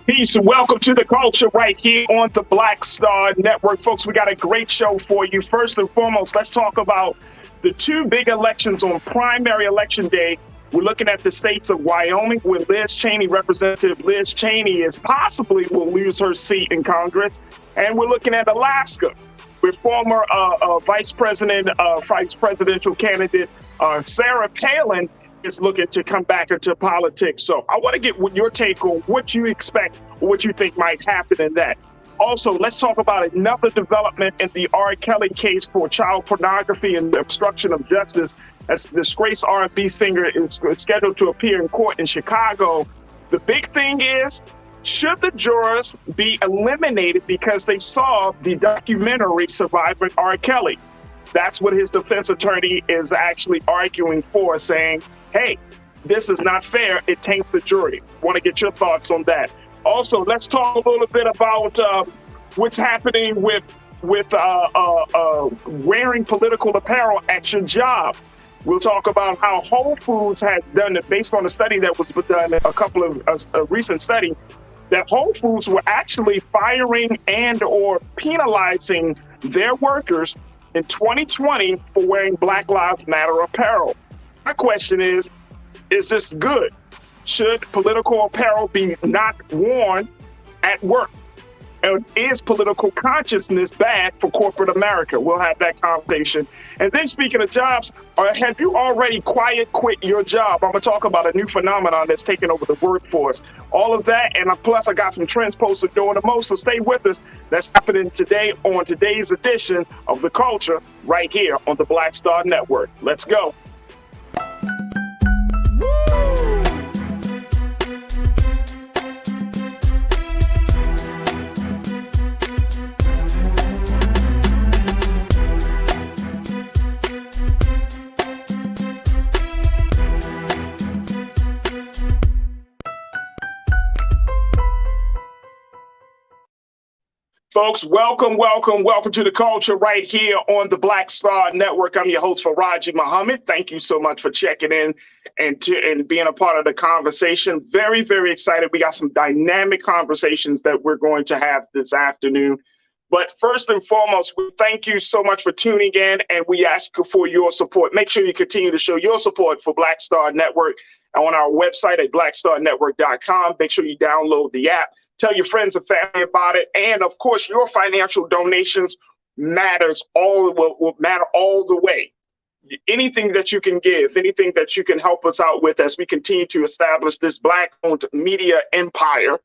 Peace and welcome to the culture right here on the Black Star Network. Folks, we got a great show for you. First and foremost, let's talk about the two big elections on primary election day. We're looking at the states of Wyoming, where Representative Liz Cheney is possibly will lose her seat in Congress. And we're looking at Alaska, where former vice presidential candidate Sarah Palin is looking to come back into politics. So I want to get your take on what you expect, what you think might happen in that. Also, let's talk about another development in the R. Kelly case for child pornography and obstruction of justice. As the disgraced R&B singer is scheduled to appear in court in Chicago. The big thing is, should the jurors be eliminated because they saw the documentary Surviving R. Kelly? That's what his defense attorney is actually arguing for, saying, hey, this is not fair. It taints the jury. Want to get your thoughts on that. Also, let's talk a little bit about what's happening with wearing political apparel at your job. We'll talk about how Whole Foods has done it based on a study that was done, a recent study, that Whole Foods were actually firing and or penalizing their workers in 2020 for wearing Black Lives Matter apparel. My question is this good? Should political apparel be not worn at work? And is political consciousness bad for corporate America? We'll have that conversation. And then speaking of jobs, have you already quiet quit your job? I'm going to talk about a new phenomenon that's taking over the workforce. All of that, and plus I got some trends posted doing the most, so stay with us. That's happening today on today's edition of The Culture right here on the Black Star Network. Let's go. Folks, welcome to the culture right here on the Black Star Network. I'm your host, Farajii Muhammad. Thank you so much for checking in and being a part of the conversation. Very, very excited. We got some dynamic conversations that we're going to have this afternoon. But first and foremost, we thank you so much for tuning in, and we ask for your support. Make sure you continue to show your support for Black Star Network on our website at blackstarnetwork.com. Make sure you download the app. Tell your friends and family about it. And of course, your financial donations will matter all the way. Anything that you can give, anything that you can help us out with as we continue to establish this Black-owned media empire.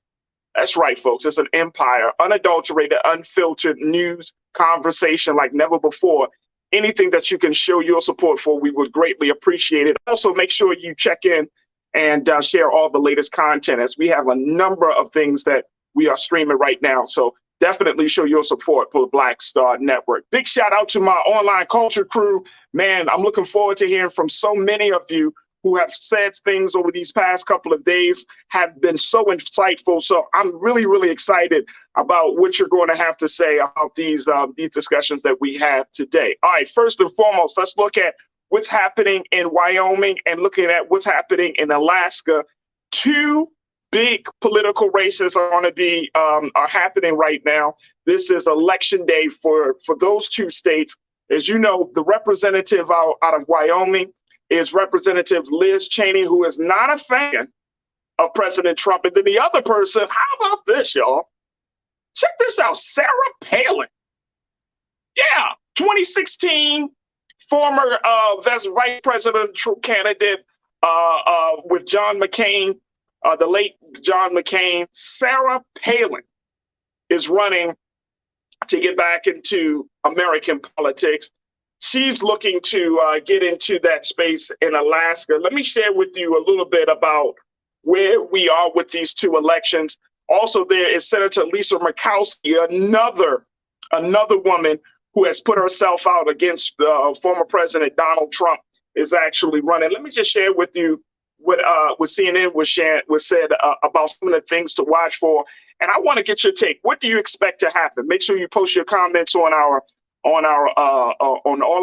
That's right, folks. It's an empire, unadulterated, unfiltered news conversation like never before. Anything that you can show your support for, we would greatly appreciate it. Also, make sure you check in and share all the latest content, as we have a number of things that we are streaming right now. So definitely show your support for the Black Star Network. Big shout out to my online culture crew. Man, I'm looking forward to hearing from so many of you who have said things over these past couple of days, have been so insightful. So I'm really, really excited about what you're going to have to say about these discussions that we have today. All right, first and foremost, let's look at what's happening in Wyoming and looking at what's happening in Alaska. Two big political races are happening right now. This is election day for those two states. As you know, the representative out of Wyoming is Representative Liz Cheney, who is not a fan of President Trump. And then the other person, how about this, y'all? Check this out, Sarah Palin. Yeah, 2016 former vice presidential candidate with John McCain, the late John McCain. Sarah Palin is running to get back into American politics. She's looking to get into that space in Alaska. Let me share with you a little bit about where we are with these two elections. Also, there is Senator Lisa Murkowski, another woman who has put herself out against former President Donald Trump, is actually running. Let me just share with you what CNN was said about some of the things to watch for. And I want to get your take. What do you expect to happen? Make sure you post your comments on all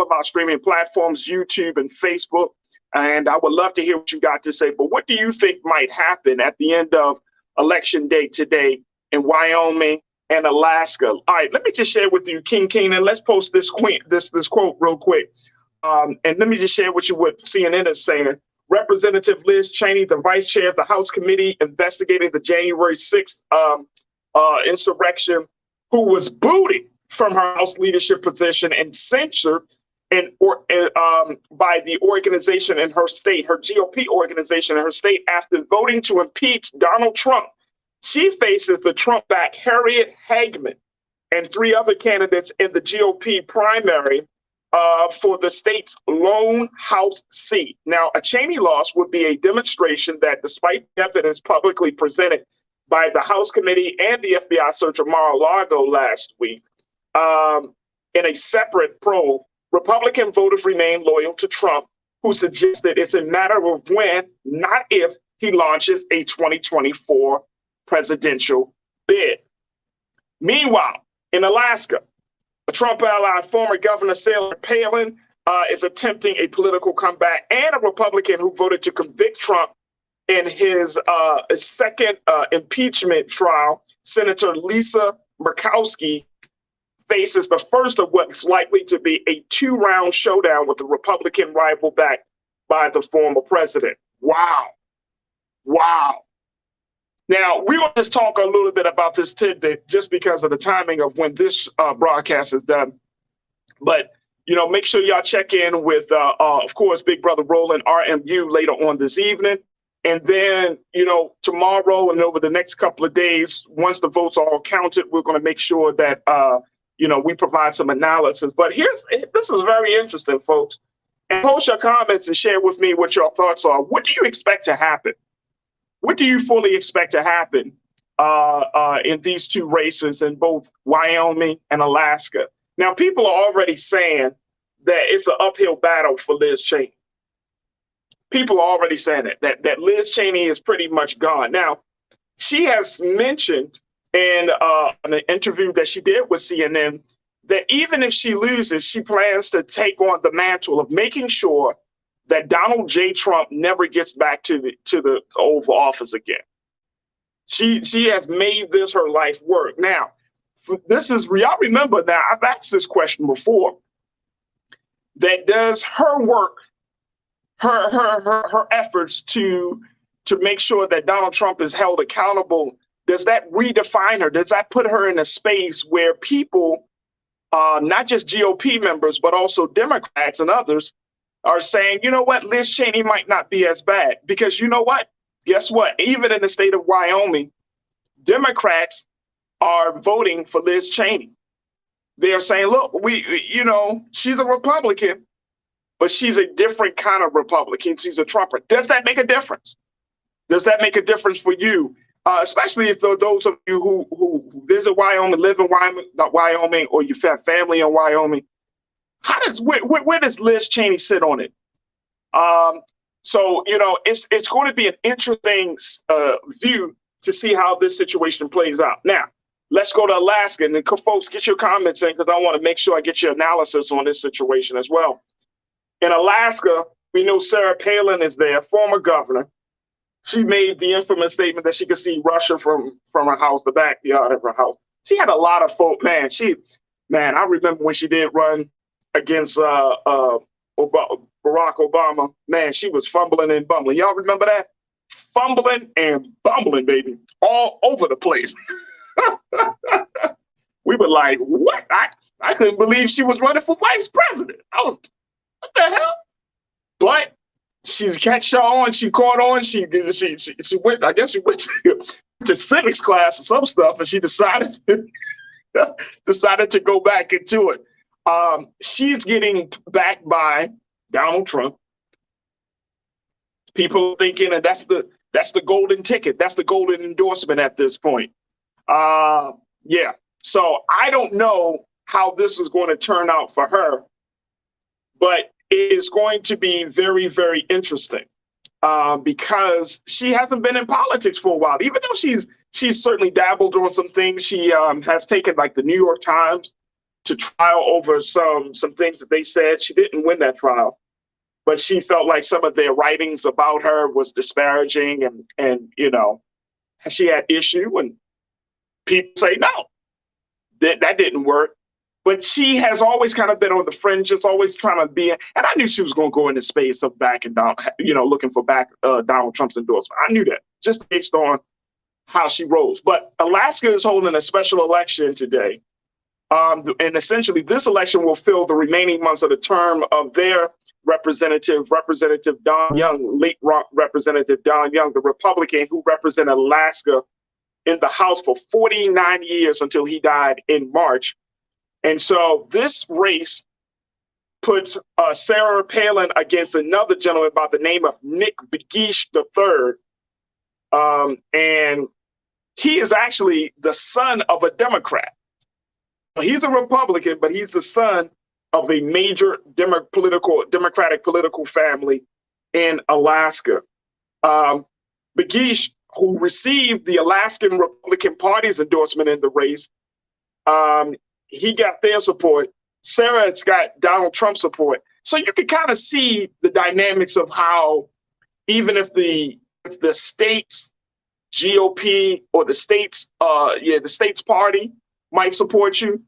of our streaming platforms, YouTube and Facebook. And I would love to hear what you got to say. But what do you think might happen at the end of election day today in Wyoming and Alaska. All right, let me just share with you, King Keenan. Let's post this quote real quick. And let me just share with you what CNN is saying. Representative Liz Cheney, the vice chair of the House committee investigating the January 6th insurrection, who was booted from her House leadership position and censured by the organization in her state, her GOP organization in her state, after voting to impeach Donald Trump. She faces the Trump-backed Harriet Hagman and 3 other candidates in the GOP primary for the state's lone House seat. Now, a Cheney loss would be a demonstration that, despite the evidence publicly presented by the House committee and the FBI search of Mar-a-Lago last week, in a separate probe, Republican voters remain loyal to Trump, who suggested it's a matter of when, not if, he launches a 2024 presidential bid. Meanwhile, in Alaska, a Trump ally, former Governor Sarah Palin, is attempting a political comeback, and a Republican who voted to convict Trump in his second impeachment trial, Senator Lisa Murkowski, faces the first of what's likely to be a 2-round showdown with the Republican rival backed by the former president. Wow. Wow. Now, we will just talk a little bit about this tidbit just because of the timing of when this broadcast is done. But, you know, make sure y'all check in with, of course, Big Brother Roland RMU later on this evening. And then, you know, tomorrow and over the next couple of days, once the votes are all counted, we're going to make sure that, you know, we provide some analysis. But this is very interesting, folks. And post your comments and share with me what your thoughts are. What do you expect to happen? What do you fully expect to happen in these 2 races in both Wyoming and Alaska? Now, people are already saying that it's an uphill battle for Liz Cheney. People are already saying that Liz Cheney is pretty much gone. Now, she has mentioned in an interview that she did with CNN that even if she loses, she plans to take on the mantle of making sure that Donald J. Trump never gets back to the Oval Office again. She has made this her life work. Now, y'all remember that I've asked this question before, that does her work, her efforts to make sure that Donald Trump is held accountable, does that redefine her? Does that put her in a space where people, not just GOP members, but also Democrats and others, are saying, you know what, Liz Cheney might not be as bad? Because you know what? Guess what? Even in the state of Wyoming, Democrats are voting for Liz Cheney. They're saying, look, you know, she's a Republican, but she's a different kind of Republican. She's a Trumper. Does that make a difference? Does that make a difference for you? Especially if those of you who visit Wyoming, live in Wyoming, or you have family in Wyoming. Where does Liz Cheney sit on it? So, you know, it's going to be an interesting view to see how this situation plays out. Now, let's go to Alaska. And folks, get your comments in, because I want to make sure I get your analysis on this situation as well. In Alaska, we know Sarah Palin is there, former governor. She made the infamous statement that she could see Russia from her house, the backyard of her house. She had a lot of folk, man, I remember when she did run against Barack Obama, man, she was fumbling and bumbling. Y'all remember that? Fumbling and bumbling, baby, all over the place. We were like, what? I couldn't believe she was running for vice president. I was, what the hell? But she's catch on. She caught on. She went. I guess she went to civics class or some stuff, and she decided to go back into it. She's getting backed by Donald Trump. People are thinking, and that's the golden ticket. That's the golden endorsement at this point. Yeah. So I don't know how this is going to turn out for her, but it is going to be very, very interesting because she hasn't been in politics for a while. Even though she's certainly dabbled on some things, she has taken like the New York Times to trial over some things that they said. She didn't win that trial, but she felt like some of their writings about her was disparaging and you know, she had issue, and people say no, that didn't work. But she has always kind of been on the fringe, just always trying to be. And I knew she was going to go into space of backing down, looking for Donald Trump's endorsement. I knew that just based on how she rolls. But Alaska is holding a special election today. And essentially, this election will fill the remaining months of the term of their Representative Don Young, late Representative Don Young, the Republican who represented Alaska in the House for 49 years until he died in March. And so this race puts Sarah Palin against another gentleman by the name of Nick Begich III. And he is actually the son of a Democrat. He's a Republican, but he's the son of a major Democratic political family in Alaska. Begich, who received the Alaskan Republican Party's endorsement in the race, he got their support. Sarah's got Donald Trump's support. So you can kind of see the dynamics of how even if the state's GOP or the state's party might support you,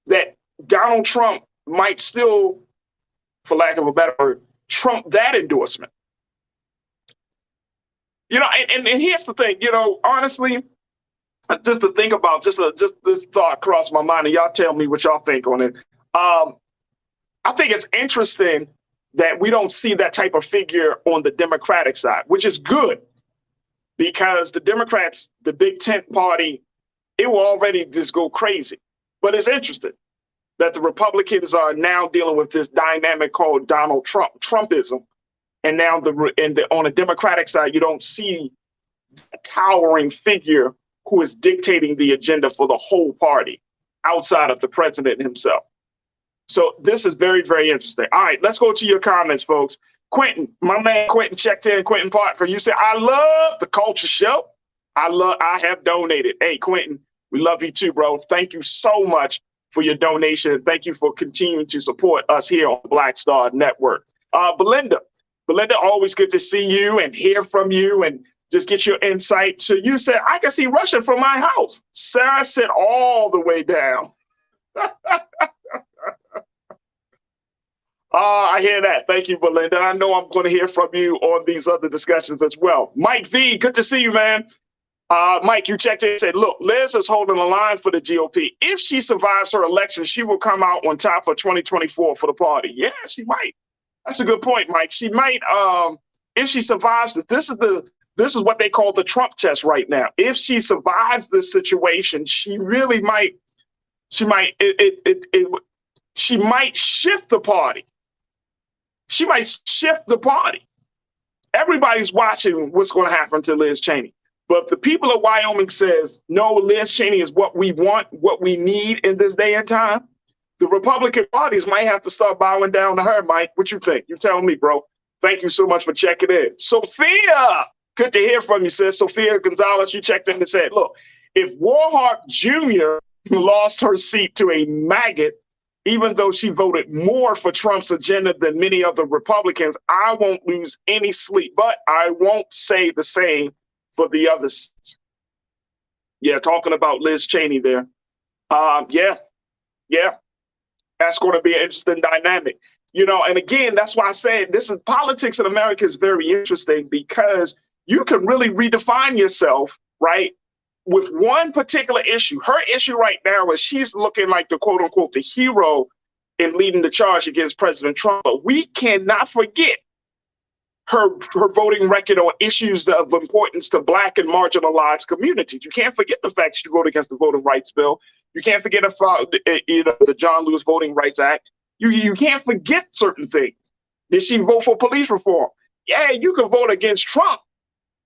that Donald Trump might still, for lack of a better word, trump that endorsement. And here's the thing, honestly, just to think about, just this thought crossed my mind, and y'all tell me what y'all think on it. I think it's interesting that we don't see that type of figure on the Democratic side, which is good, because the Democrats, the big tent party, it will already just go crazy. But it's interesting that the Republicans are now dealing with this dynamic called Donald Trumpism. And now on the Democratic side, you don't see a towering figure who is dictating the agenda for the whole party outside of the president himself. So this is very, very interesting. All right, let's go to your comments, folks. Quentin, my man Quentin checked in. Quentin Parker, you said, I love the culture show. I have donated. Hey, Quentin, we love you too, bro. Thank you so much for your donation. Thank you for continuing to support us here on the Black Star Network. Belinda, always good to see you and hear from you and just get your insight. So you said, I can see Russia from my house. Sarah said all the way down. I hear that. Thank you, Belinda. I know I'm going to hear from you on these other discussions as well. Mike V, good to see you, man. Mike, you checked in and said, look, Liz is holding the line for the GOP. If she survives her election, she will come out on top for 2024 for the party. Yeah, she might. That's a good point, Mike. She might, if she survives it. This is what they call the Trump test right now. If she survives this situation, she really might. She might shift the party. She might shift the party. Everybody's watching what's going to happen to Liz Cheney. But if the people of Wyoming says, no, Liz Cheney is what we want, what we need in this day and time, the Republican parties might have to start bowing down to her, Mike. What you think? You tell me, bro. Thank you so much for checking in. Sophia, good to hear from you, sis. Sophia Gonzalez, you checked in and said, look, if Warhawk Jr. lost her seat to a maggot, even though she voted more for Trump's agenda than many other Republicans, I won't lose any sleep. But I won't say the same for the others. Yeah, talking about Liz Cheney there. Yeah. That's going to be an interesting dynamic. And again, that's why I said politics in America is very interesting, because you can really redefine yourself, right? With one particular issue. Her issue right now is she's looking like the quote unquote the hero in leading the charge against President Trump. But we cannot forget her voting record on issues of importance to Black and marginalized communities. You can't forget the fact she voted against the Voting Rights Bill. You can't forget the John Lewis Voting Rights Act. You can't forget certain things. Did she vote for police reform? Yeah, you can vote against Trump.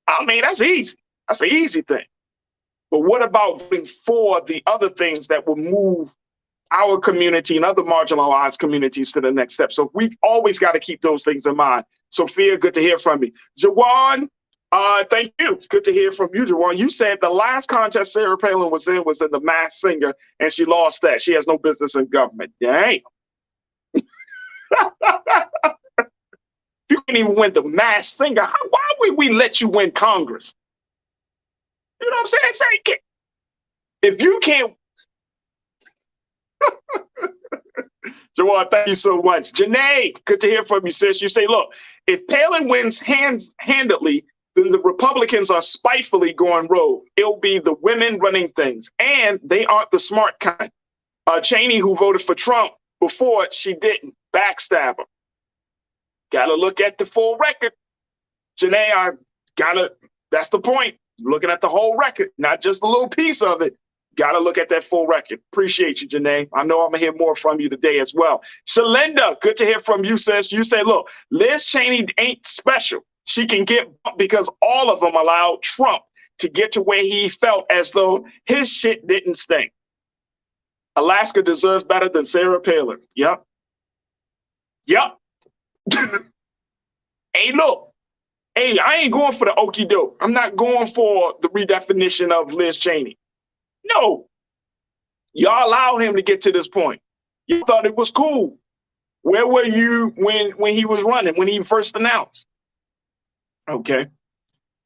I mean, that's easy. That's an easy thing. But what about voting for the other things that will move our community and other marginalized communities to the next step? So we've always got to keep those things in mind. Sophia, good to hear from you. Jawan, thank you. Good to hear from you, Jawan. You said the last contest Sarah Palin was in the Masked Singer, and she lost that. She has no business in government. Dang. You can't even win the Masked Singer. Why would we let you win Congress? You know what I'm saying? Say, if you can't, Jawad, thank you so much. Janae, good to hear from you, sis. You say, look, if Palin wins handedly, then the Republicans are spitefully going rogue. It'll be the women running things, and they aren't the smart kind. Cheney, who voted for Trump before, she didn't. Backstabber. Gotta look at the full record. Janae, that's the point. Looking at the whole record, not just a little piece of it. Got to look at that full record. Appreciate you, Janae. I know I'm going to hear more from you today as well. Shalinda, good to hear from you, sis. You say, look, Liz Cheney ain't special. She can get bumped because all of them allowed Trump to get to where he felt as though his shit didn't stink. Alaska deserves better than Sarah Palin. Yep. Yep. Hey, look. Hey, I ain't going for the okie doke. I'm not going for the redefinition of Liz Cheney. No. Y'all allowed him to get to this point. You thought it was cool. Where were you when he was running, when he first announced? Okay.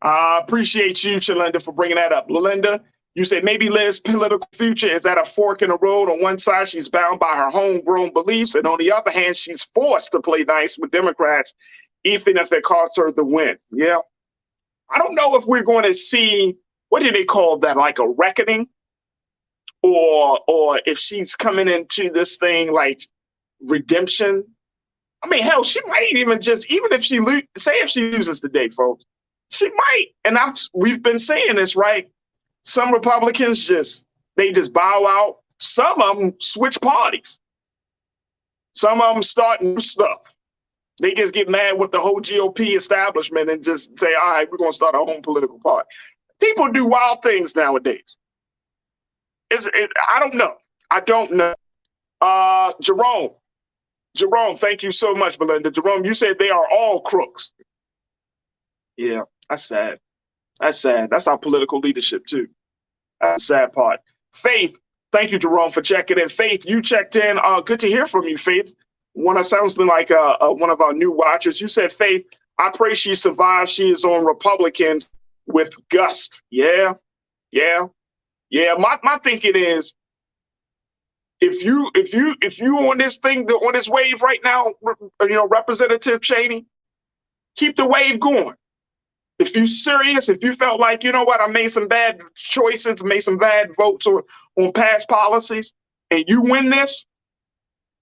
I appreciate you, Shalinda, for bringing that up. Lalinda, you said maybe Liz's political future is at a fork in the road. On one side, she's bound by her homegrown beliefs, and on the other hand, she's forced to play nice with Democrats, even if it costs her the win. Yeah. I don't know if we're going to see, what do they call that, like a reckoning? Or if she's coming into this thing like redemption. I mean, hell, she might even just, even if she if she loses today, folks, she might. And we've been saying this, right? Some Republicans they just bow out. Some of them switch parties. Some of them start new stuff. They just get mad with the whole GOP establishment and just say, all right, we're going to start our own political party. People do wild things nowadays. I don't know. I don't know. Jerome, thank you so much, Belinda. Jerome, you said they are all crooks. Yeah, that's sad. That's sad. That's our political leadership, too. That's the sad part. Faith, thank you, Jerome, for checking in. Faith, you checked in. Good to hear from you, Faith. Sounds like one of our new watchers. You said, Faith, I pray she survives. She is on Republicans with gust. Yeah. My thinking is, if you on this thing, on this wave right now, Representative Cheney, keep the wave going. If you're serious, if you felt like, you know what, I made some bad choices, made some bad votes on past policies, and you win this,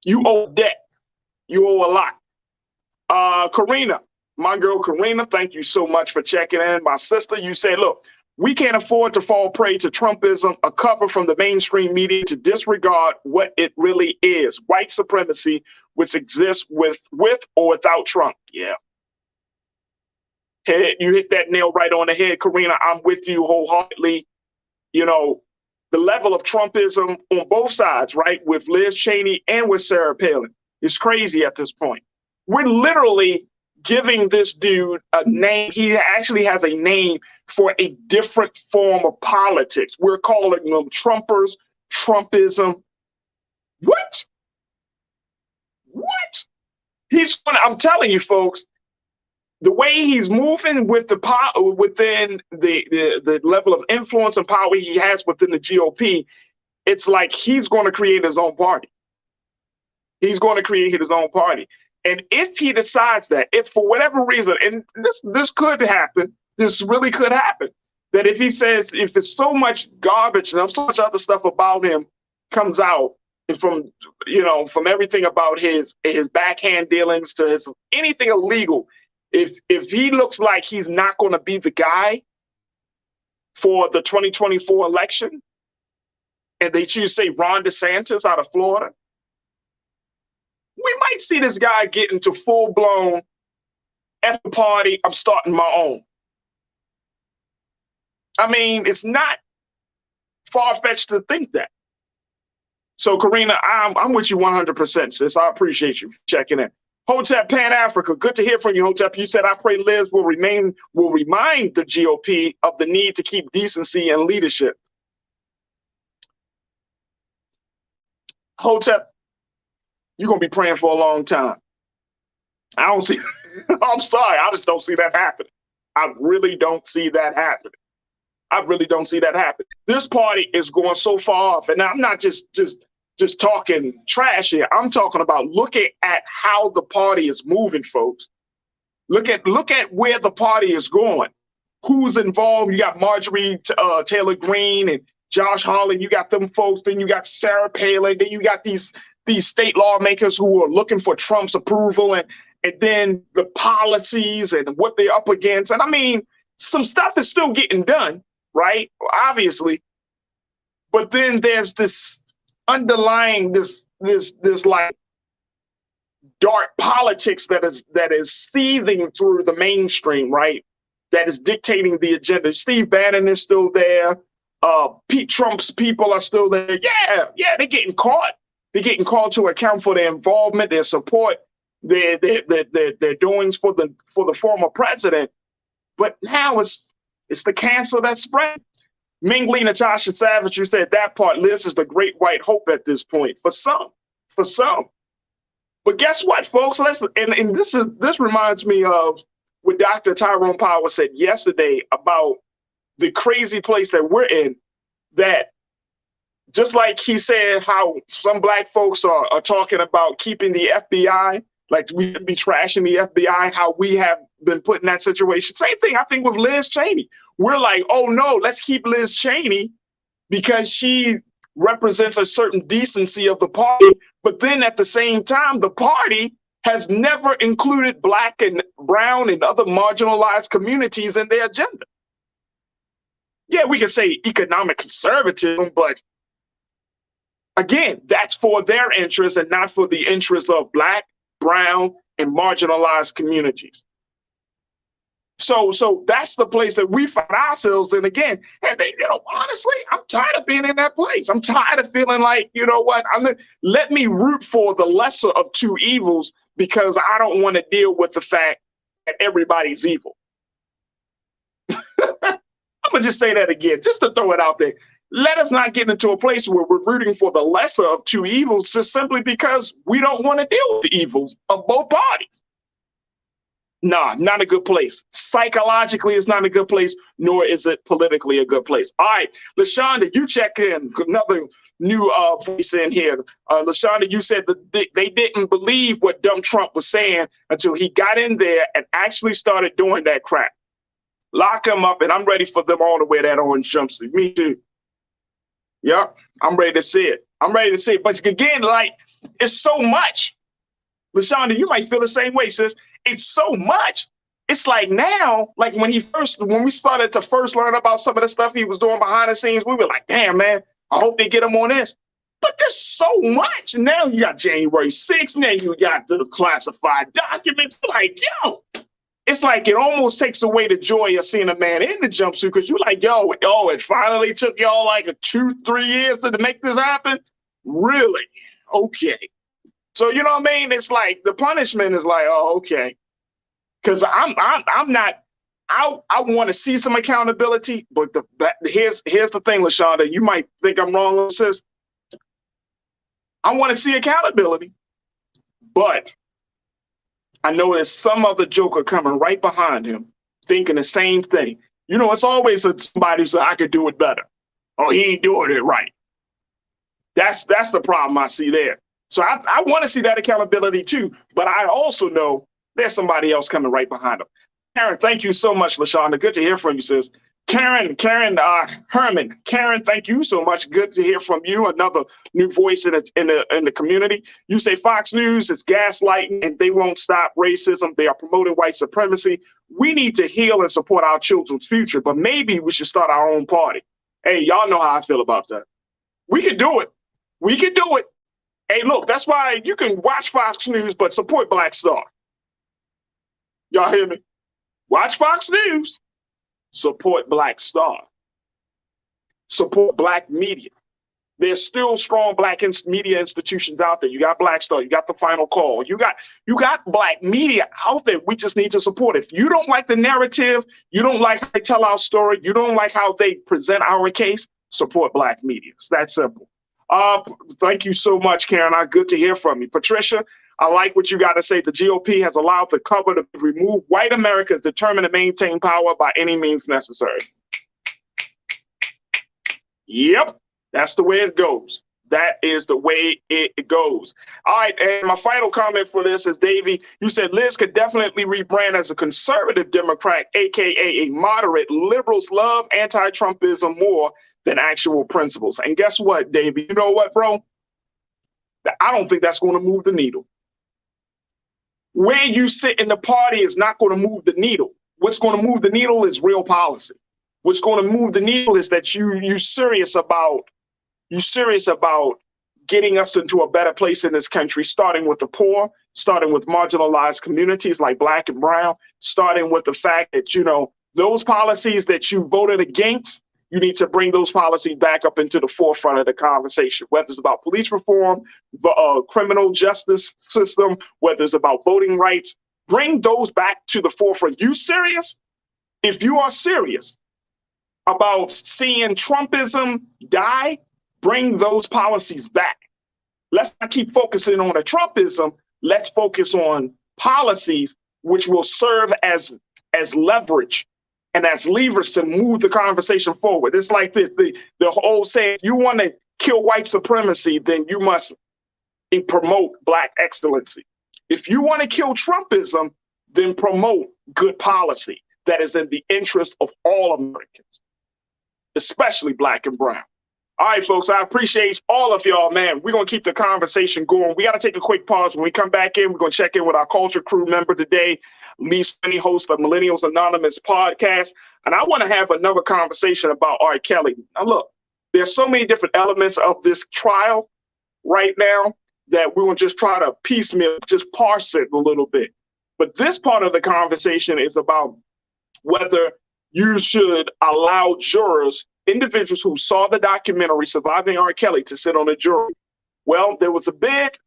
you owe debt. You owe a lot. Karina, my girl Karina, thank you so much for checking in. My sister, you said, look, we can't afford to fall prey to Trumpism, a cover from the mainstream media to disregard what it really is, white supremacy, which exists with or without Trump. Yeah. You hit that nail right on the head, Karina. I'm with you wholeheartedly. The level of Trumpism on both sides, right, with Liz Cheney and with Sarah Palin, is crazy at this point. We're literally giving this dude a name. He actually has a name for a different form of politics. We're calling them Trumpers, Trumpism. What? I'm telling you, folks, the way he's moving with the power within the level of influence and power he has within the GOP, it's like he's going to create his own party. He's going to create his own party. And if he decides that, if for whatever reason, and this could happen, this really could happen, that if he says, if it's so much garbage and so much other stuff about him comes out, and from everything about his backhand dealings to his anything illegal, if he looks like he's not going to be the guy for the 2024 election, and they choose, say, Ron DeSantis out of Florida, we might see this guy get into full-blown F the party, I'm starting my own. I mean, it's not far-fetched to think that. So, Karina, I'm with you 100%, sis. I appreciate you checking in. Hotep Pan Africa, good to hear from you, Hotep. You said, I pray Liz will remind the GOP of the need to keep decency and leadership. Hotep, you're going to be praying for a long time. I don't see, I'm sorry, I just don't see that happening. I really don't see that happening. I really don't see that happen. This party is going so far off, and I'm not just talking trash here. I'm talking about looking at how the party is moving, folks. Look at where the party is going. Who's involved? You got Marjorie Taylor Greene and Josh Hawley. You got them folks. Then you got Sarah Palin. Then you got these state lawmakers who are looking for Trump's approval, and then the policies and what they're up against. And I mean, some stuff is still getting done, right? Obviously. But then there's this underlying this like dark politics that is seething through the mainstream, right? That is dictating the agenda. Steve Bannon is still there. Pete Trump's people are still there. Yeah, they're getting caught. They're getting called to account for their involvement, their support, their doings for the former president. But now it's the cancer that's spread. Ming Lee, Natasha Savage, you said that part. Liz is the great white hope at this point for some. But guess what, folks? And this reminds me of what Dr. Tyrone Power said yesterday about the crazy place that we're in, that just like he said how some black folks are talking about keeping the FBI, like we should be trashing the FBI, how we have been put in that situation. Same thing, I think, with Liz Cheney. We're like, oh no, let's keep Liz Cheney because she represents a certain decency of the party. But then at the same time, the party has never included Black and brown and other marginalized communities in their agenda. Yeah, we can say economic conservatism, but again, that's for their interests and not for the interests of Black, brown, and marginalized communities. So that's the place that we find ourselves in again. And honestly, I'm tired of being in that place. I'm tired of feeling like, you know what, let me root for the lesser of two evils because I don't want to deal with the fact that everybody's evil. I'm going to just say that again, just to throw it out there. Let us not get into a place where we're rooting for the lesser of two evils just simply because we don't want to deal with the evils of both parties. Nah, not a good place. Psychologically, it's not a good place, nor is it politically a good place. All right, LaShonda, you check in. Another new voice in here. LaShonda, you said that they didn't believe what dumb Trump was saying until he got in there and actually started doing that crap. Lock him up, and I'm ready for them all to wear that orange jumpsuit. Me too. Yep, I'm ready to see it. But again, like, it's so much. LaShonda, you might feel the same way, sis. It's so much. It's like now, like when we started to first learn about some of the stuff he was doing behind the scenes, we were like, damn, man, I hope they get him on this. But there's so much. Now you got January 6th, now you got the classified documents. Like, yo, it's like it almost takes away the joy of seeing a man in the jumpsuit because you're like, yo, it finally took y'all like 2-3 years to make this happen? Really? Okay. So, you know what I mean? It's like the punishment is like, oh, okay. Because I'm not, I want to see some accountability, but here's the thing, LaShonda, you might think I'm wrong, sis. I want to see accountability, but I know there's some other joker coming right behind him thinking the same thing. You know, it's always somebody who says, I could do it better. Oh, he ain't doing it right. That's the problem I see there. So I want to see that accountability too, but I also know there's somebody else coming right behind him. Karen, thank you so much, LaShonda. Good to hear from you, sis. Karen Herman. Karen, thank you so much. Good to hear from you. Another new voice in the community. You say Fox News is gaslighting and they won't stop racism. They are promoting white supremacy. We need to heal and support our children's future, but maybe we should start our own party. Hey, y'all know how I feel about that. We can do it. We can do it. Hey, look, that's why you can watch Fox News, but support Black Star. Y'all hear me? Watch Fox News, support Black Star. Support Black media. There's still strong Black media institutions out there. You got Black Star, you got The Final Call, you got Black media out there. We just need to support it. If you don't like the narrative, you don't like how they tell our story, you don't like how they present our case, support Black media. It's that simple. Thank you so much, Karen. Good to hear from you. Patricia, I like what you got to say. The GOP has allowed the cover to remove white America is determined to maintain power by any means necessary. Yep, that's the way it goes. That is the way it goes. All right, and my final comment for this is, Davey, you said Liz could definitely rebrand as a conservative Democrat, aka a moderate. Liberals love anti-Trumpism more than actual principles. And guess what, Davey? You know what, bro? I don't think that's going to move the needle. Where you sit in the party is not going to move the needle. What's going to move the needle is real policy. What's going to move the needle is that you're serious about getting us into a better place in this country, starting with the poor, starting with marginalized communities like Black and Brown, starting with the fact that, you know, those policies that you voted against, you need to bring those policies back up into the forefront of the conversation, whether it's about police reform, the criminal justice system, whether it's about voting rights. Bring those back to the forefront. You serious? If you are serious about seeing Trumpism die, bring those policies back. Let's not keep focusing on the Trumpism. Let's focus on policies which will serve as leverage and as levers to move the conversation forward. It's like this, the whole saying, if you want to kill white supremacy, then you must promote Black excellency. If you want to kill Trumpism, then promote good policy that is in the interest of all Americans, especially Black and Brown. All right, folks, I appreciate all of y'all, man. We're going to keep the conversation going. We got to take a quick pause. When we come back in, we're going to check in with our culture crew member today, Lee Sweeney, host of Millennials Anonymous podcast. And I want to have another conversation about R. Kelly. Now, look, there's so many different elements of this trial right now that we're going to just try to piecemeal, just parse it a little bit. But this part of the conversation is about whether you should allow jurors, individuals who saw the documentary Surviving R. Kelly, to sit on a jury. Well, there was a bid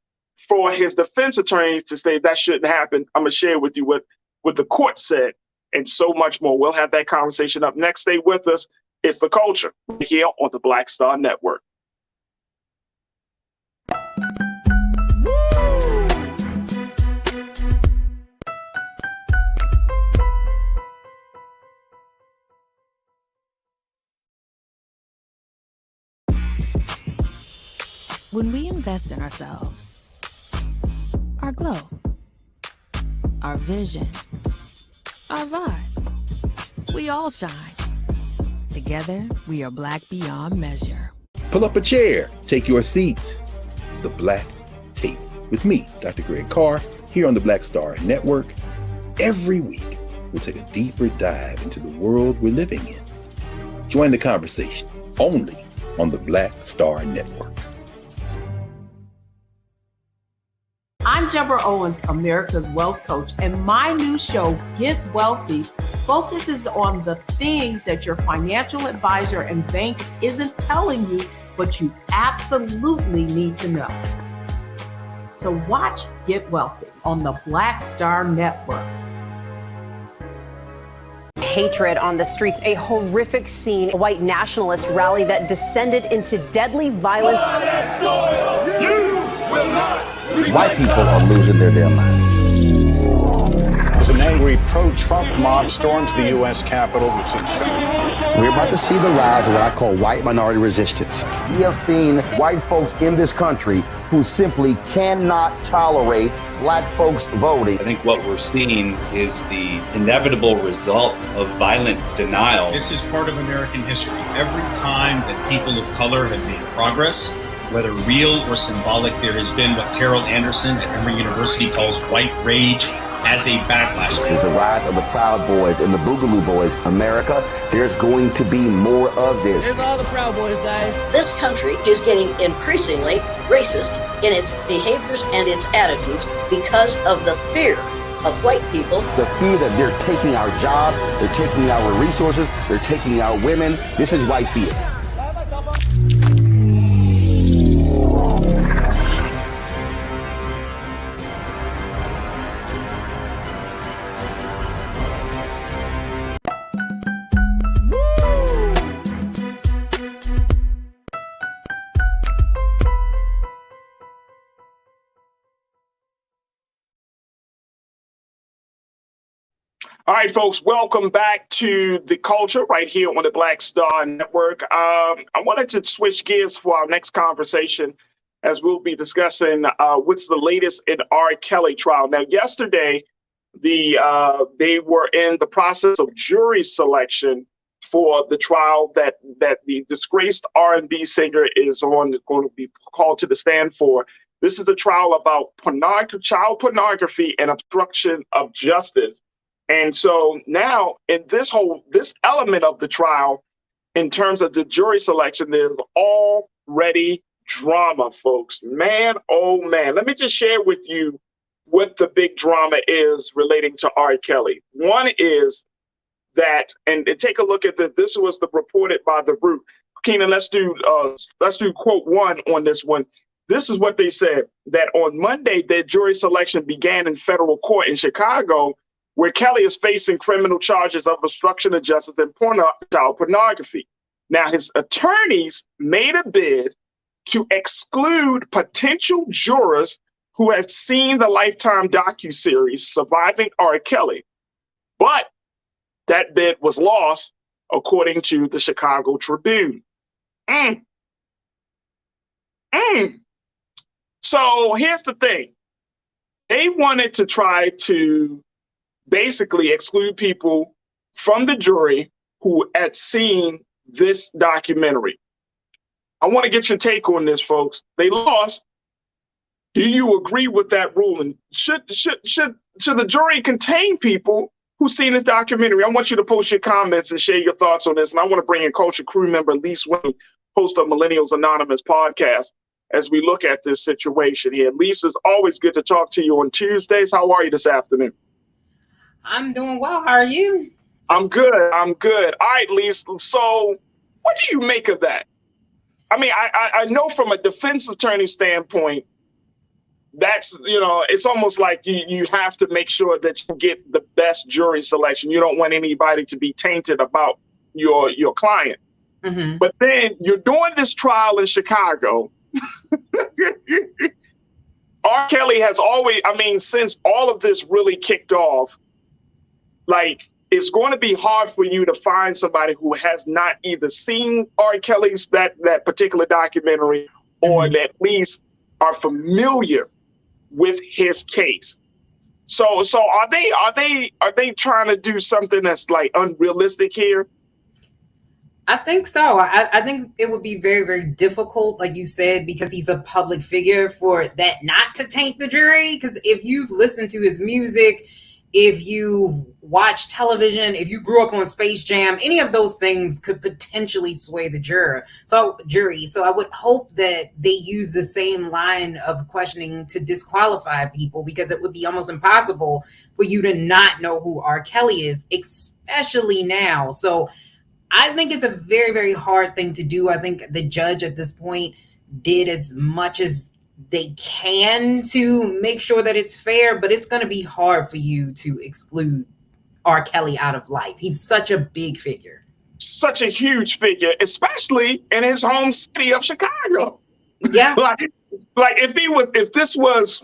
for his defense attorneys to say that shouldn't happen. I'm going to share with you what the court said and so much more. We'll have that conversation up next. Stay with us. It's The Culture here on the Black Star Network. When we invest in ourselves, our glow, our vision, our vibe, we all shine. Together, we are Black beyond measure. Pull up a chair, take your seat. The Black Tape with me, Dr. Greg Carr, here on the Black Star Network. Every week, we'll take a deeper dive into the world we're living in. Join the conversation only on the Black Star Network. I'm Deborah Owens, America's Wealth Coach, and my new show, Get Wealthy, focuses on the things that your financial advisor and bank isn't telling you, but you absolutely need to know. So watch Get Wealthy on the Black Star Network. Hatred on the streets, a horrific scene, a white nationalist rally that descended into deadly violence. White people are losing their damn minds. An angry pro-Trump mob storms the U.S. Capitol. We're about to see the rise of what I call white minority resistance. We have seen white folks in this country who simply cannot tolerate Black folks voting. I think what we're seeing is the inevitable result of violent denial. This is part of American history. Every time that people of color have made progress, whether real or symbolic, there has been what Carol Anderson at Emory University calls white rage as a backlash. This is the rise of the Proud Boys and the Boogaloo Boys. America, there's going to be more of this. Here's all the Proud Boys, guys. This country is getting increasingly racist in its behaviors and its attitudes because of the fear of white people. The fear that they're taking our jobs, they're taking our resources, they're taking our women. This is white fear. All right, folks, welcome back to The Culture right here on the Black Star Network. I wanted to switch gears for our next conversation as we'll be discussing what's the latest in R. Kelly trial. Now, yesterday, they were in the process of jury selection for the trial that the disgraced R&B singer is going to be called to the stand for. This is a trial about child pornography and obstruction of justice. And so now in this element of the trial, in terms of the jury selection, there's already drama, folks. Man, oh man. Let me just share with you what the big drama is relating to R. Kelly. One is that, and take a look at this. This was reported by The Root. Keenan, let's do quote one on this one. This is what they said, that on Monday, their jury selection began in federal court in Chicago, where Kelly is facing criminal charges of obstruction of justice and child pornography. Now, his attorneys made a bid to exclude potential jurors who have seen the Lifetime docuseries Surviving R. Kelly. But that bid was lost, according to the Chicago Tribune. So here's the thing. They wanted to try to basically exclude people from the jury who had seen this documentary. I want to get your take on this, folks. They lost. Do you agree with that ruling? Should the jury contain people who've seen this documentary? I want you to post your comments and share your thoughts on this. And I want to bring in Culture crew member Lise Wayne, host of Millennials Anonymous podcast, as we look at this situation here. Lise, it's always good to talk to you on Tuesdays. How are you this afternoon? I'm doing well. How are you? I'm good. All right, Lise. So what do you make of that? I mean, I know from a defense attorney standpoint, that's, it's almost like you have to make sure that you get the best jury selection. You don't want anybody to be tainted about your client. Mm-hmm. But then you're doing this trial in Chicago. R. Kelly has always, since all of this really kicked off, like, it's going to be hard for you to find somebody who has not either seen R. Kelly's that particular documentary, or at least are familiar with his case. So are they trying to do something that's like unrealistic here? I think so. I think it would be very, very difficult, like you said, because he's a public figure, for that not to taint the jury. Because if you've listened to his music, if you watch television, if you grew up on Space Jam, any of those things could potentially sway the jury. So I would hope that they use the same line of questioning to disqualify people, because it would be almost impossible for you to not know who R. Kelly is, especially now. So I think it's a very, very hard thing to do. I think the judge at this point did as much as they can to make sure that it's fair, but it's going to be hard for you to exclude R. Kelly out of life. He's such a big figure. Such a huge figure, especially in his home city of Chicago. Yeah. like if this was,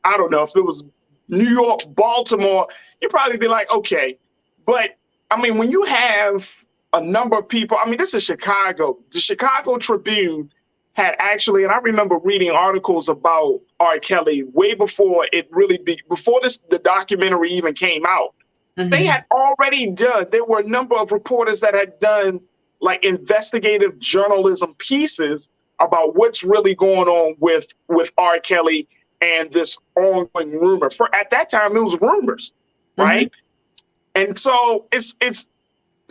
I don't know, if it was New York, Baltimore, you'd probably be like, okay. But when you have a number of people, this is Chicago. The Chicago Tribune had actually, and I remember reading articles about R. Kelly way before the documentary even came out. Mm-hmm. They had already done, there were a number of reporters that had done like investigative journalism pieces about what's really going on with R. Kelly and this ongoing rumor. At that time, it was rumors, right? Mm-hmm. And so it's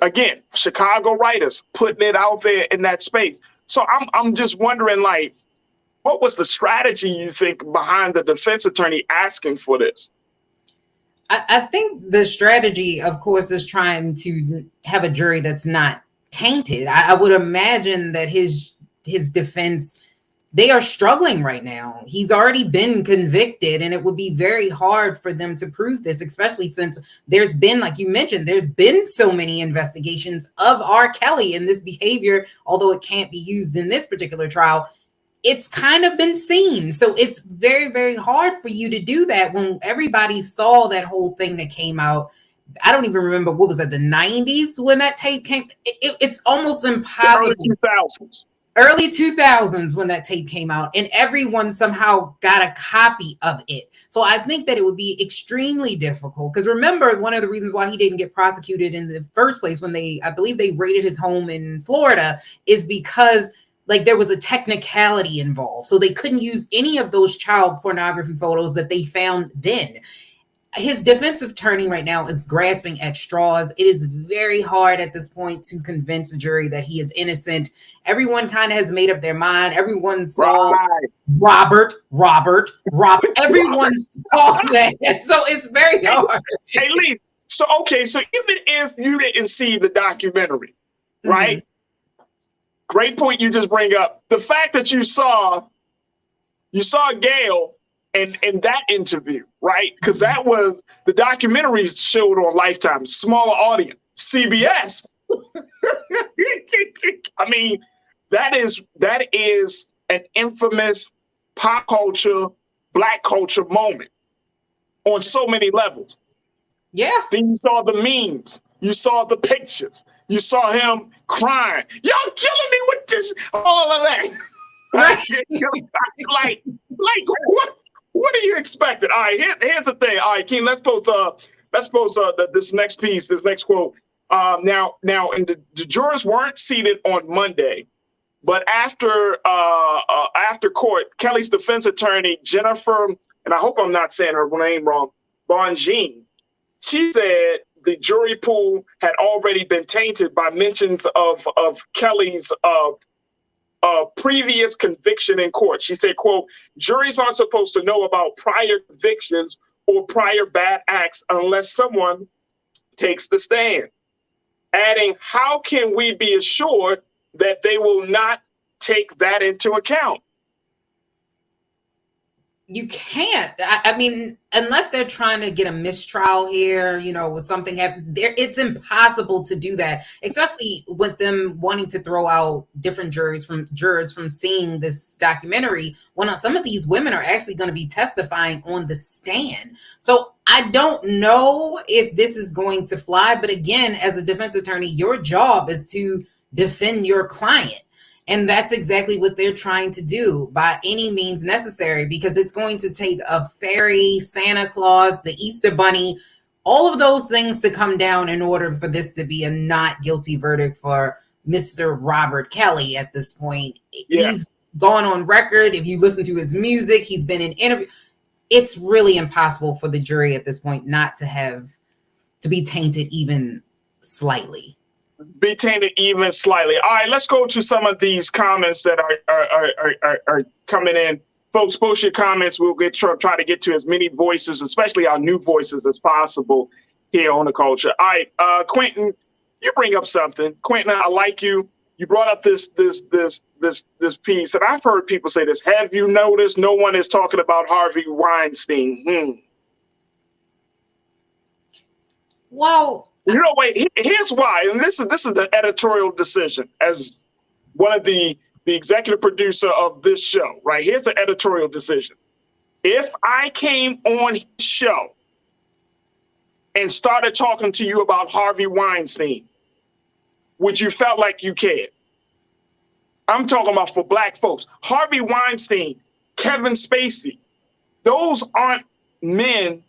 again, Chicago writers putting it out there in that space. So I'm just wondering, like, what was the strategy you think behind the defense attorney asking for this? I think the strategy, of course, is trying to have a jury that's not tainted. I would imagine that his defense, they are struggling right now. He's already been convicted, and it would be very hard for them to prove this, especially since there's been, like you mentioned, there's been so many investigations of R. Kelly and this behavior, although it can't be used in this particular trial. It's kind of been seen. So it's very, very hard for you to do that when everybody saw that whole thing that came out. I don't even remember, what was it, the 90s when that tape came? It's almost impossible. The early 2000s. Early 2000s when that tape came out, and everyone somehow got a copy of it. So I think that it would be extremely difficult, because remember, one of the reasons why he didn't get prosecuted in the first place when I believe they raided his home in Florida, is because like there was a technicality involved. So they couldn't use any of those child pornography photos that they found then. His defense attorney right now is grasping at straws. It is very hard at this point to convince a jury that he is innocent. Everyone kind of has made up their mind. Everyone saw Robert. Everyone saw that. So it's very hard. Hey, Lee. So even if you didn't see the documentary, right? Mm-hmm. Great point you just bring up. The fact that you saw Gail in that interview, right? Because that was the documentaries showed on Lifetime, smaller audience, CBS. I mean, that is an infamous pop culture, Black culture moment on so many levels. Yeah. Then you saw the memes, you saw the pictures, you saw him crying. Y'all killing me with this, all of that. like what? What are you expecting? All right, here's the thing. All right, King, let's post this next piece, this next quote. Now, and the jurors weren't seated on Monday, but after court, Kelly's defense attorney, Jennifer, and I hope I'm not saying her name wrong, Bonjean, she said the jury pool had already been tainted by mentions of Kelly's previous conviction in court. She said, quote, juries aren't supposed to know about prior convictions or prior bad acts unless someone takes the stand. Adding, how can we be assured that they will not take that into account? You can't. I mean, unless they're trying to get a mistrial here, with something happening there, it's impossible to do that, especially with them wanting to throw out different jurors from seeing this documentary when some of these women are actually going to be testifying on the stand. So I don't know if this is going to fly. But again, as a defense attorney, your job is to defend your client. And that's exactly what they're trying to do by any means necessary, because it's going to take a fairy, Santa Claus, the Easter Bunny, all of those things to come down in order for this to be a not guilty verdict for Mr. Robert Kelly at this point. Yeah. He's gone on record. If you listen to his music, he's been in interviews. It's really impossible for the jury at this point not to be tainted even slightly. Be tainted even slightly. All right, let's go to some of these comments that are coming in. Folks, post your comments. We'll try to get to as many voices, especially our new voices, as possible here on The Culture. All right, Quentin, you bring up something. Quentin, I like you. You brought up this piece, and I've heard people say this. Have you noticed no one is talking about Harvey Weinstein? Well, wait. Here's why, and this is the editorial decision as one of the executive producer of this show. Right here's the editorial decision. If I came on his show and started talking to you about Harvey Weinstein, would you felt like you cared? I'm talking about for Black folks. Harvey Weinstein, Kevin Spacey, those aren't men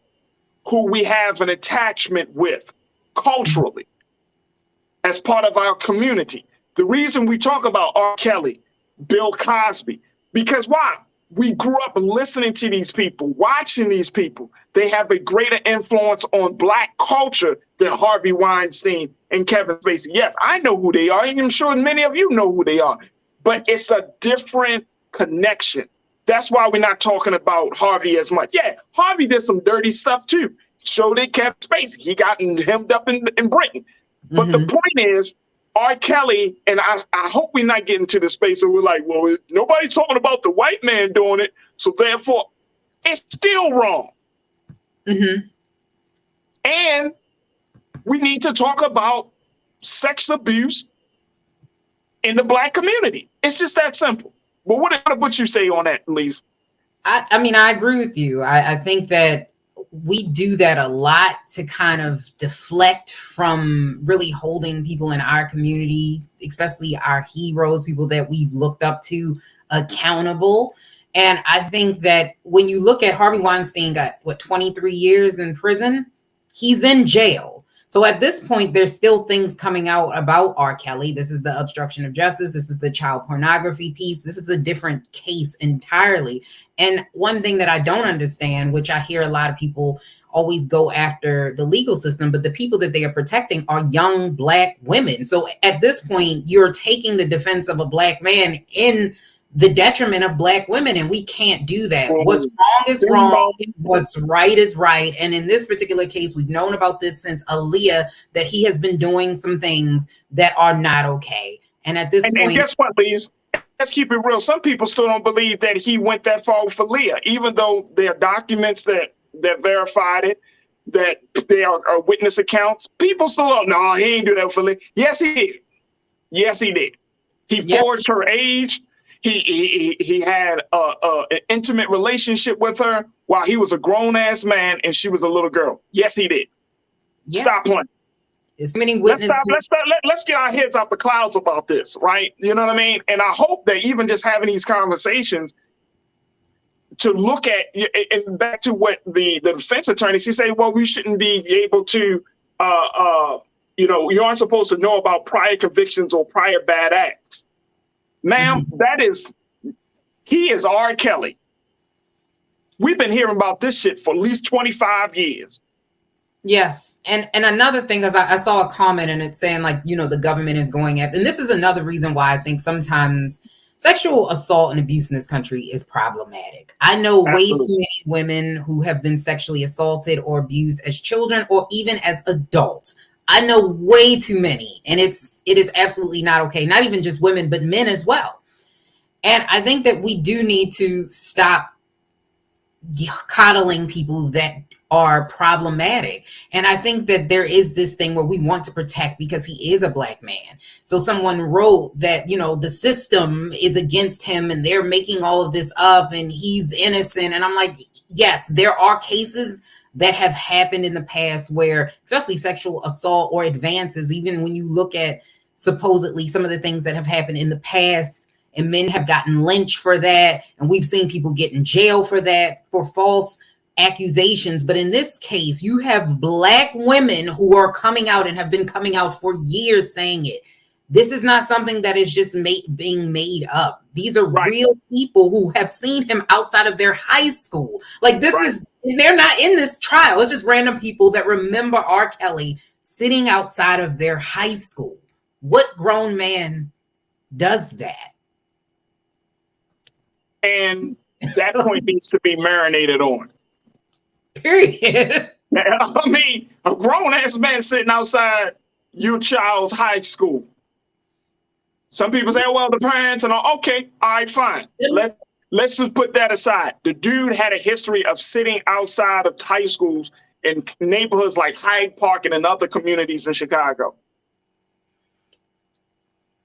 who we have an attachment with culturally as part of our community. The reason we talk about R. Kelly, Bill Cosby, because why? We grew up listening to these people, watching these people. They have a greater influence on Black culture than Harvey Weinstein and Kevin Spacey. Yes, I know who they are, and I'm sure many of you know who they are, but it's a different connection. That's why we're not talking about Harvey as much. Yeah, Harvey did some dirty stuff too. So did Kevin Spacey. He got hemmed up in Britain. But the point is, R. Kelly, and I hope we're not getting to the space where we're like, well, nobody's talking about the white man doing it, so therefore it's still wrong. And we need to talk about sex abuse in the Black community. It's just that simple. But what you say on that, Lise? I mean, I agree with you. I think that we do that a lot to kind of deflect from really holding people in our community, especially our heroes, people that we've looked up to, accountable. And I think that when you look at Harvey Weinstein got 23 years in prison, he's in jail. So at this point, there's still things coming out about R. Kelly. This is the obstruction of justice. This is the child pornography piece. This is a different case entirely. And one thing that I don't understand, which I hear a lot of people always go after the legal system, but the people that they are protecting are young Black women. So at this point, you're taking the defense of a Black man in the detriment of Black women, and we can't do that. What's wrong is wrong, what's right is right. And in this particular case, we've known about this since Aaliyah, that he has been doing some things that are not okay. And at this point, and guess what, Lise? Let's keep it real. Some people still don't believe that he went that far for Leah, even though there are documents that verified it, that there are witness accounts. People still don't. No, he ain't do that for Leah. Yes, he did. Yes, he did. He forged her age. He had an intimate relationship with her while he was a grown-ass man and she was a little girl. Yes, he did. Yeah. Stop playing. As many witnesses. Let's get our heads out the clouds about this, right? You know what I mean? And I hope that even just having these conversations to look at, and back to what the defense attorneys, he say, well, we shouldn't be able to, you aren't supposed to know about prior convictions or prior bad acts. Ma'am, he is R. Kelly. We've been hearing about this shit for at least 25 years. Yes. And another thing is I saw a comment and it's saying like, the government is going after, and this is another reason why I think sometimes sexual assault and abuse in this country is problematic. I know way too many women who have been sexually assaulted or abused as children or even as adults. I know way too many, and it is absolutely not okay. Not even just women, but men as well. And I think that we do need to stop coddling people that are problematic. And I think that there is this thing where we want to protect because he is a Black man. So someone wrote that, the system is against him and they're making all of this up and he's innocent. And I'm like, yes, there are cases that have happened in the past where, especially sexual assault or advances, even when you look at supposedly some of the things that have happened in the past, and men have gotten lynched for that, and we've seen people get in jail for that, for false accusations. But in this case, you have Black women who are coming out and have been coming out for years saying it. This is not something that is just being made up. These are real people who have seen him outside of their high school. Like they're not in this trial. It's just random people that remember R. Kelly sitting outside of their high school. What grown man does that? And that point needs to be marinated on. Period. I mean, a grown ass man sitting outside your child's high school. Some people say, well, the parents and all. Okay, all right, fine. Let's just put that aside. The dude had a history of sitting outside of high schools in neighborhoods like Hyde Park and in other communities in Chicago.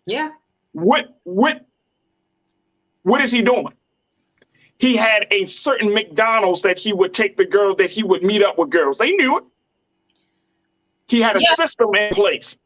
Yeah. What is he doing? He had a certain McDonald's that he would take the girl, that he would meet up with girls. They knew it. He had a system in place.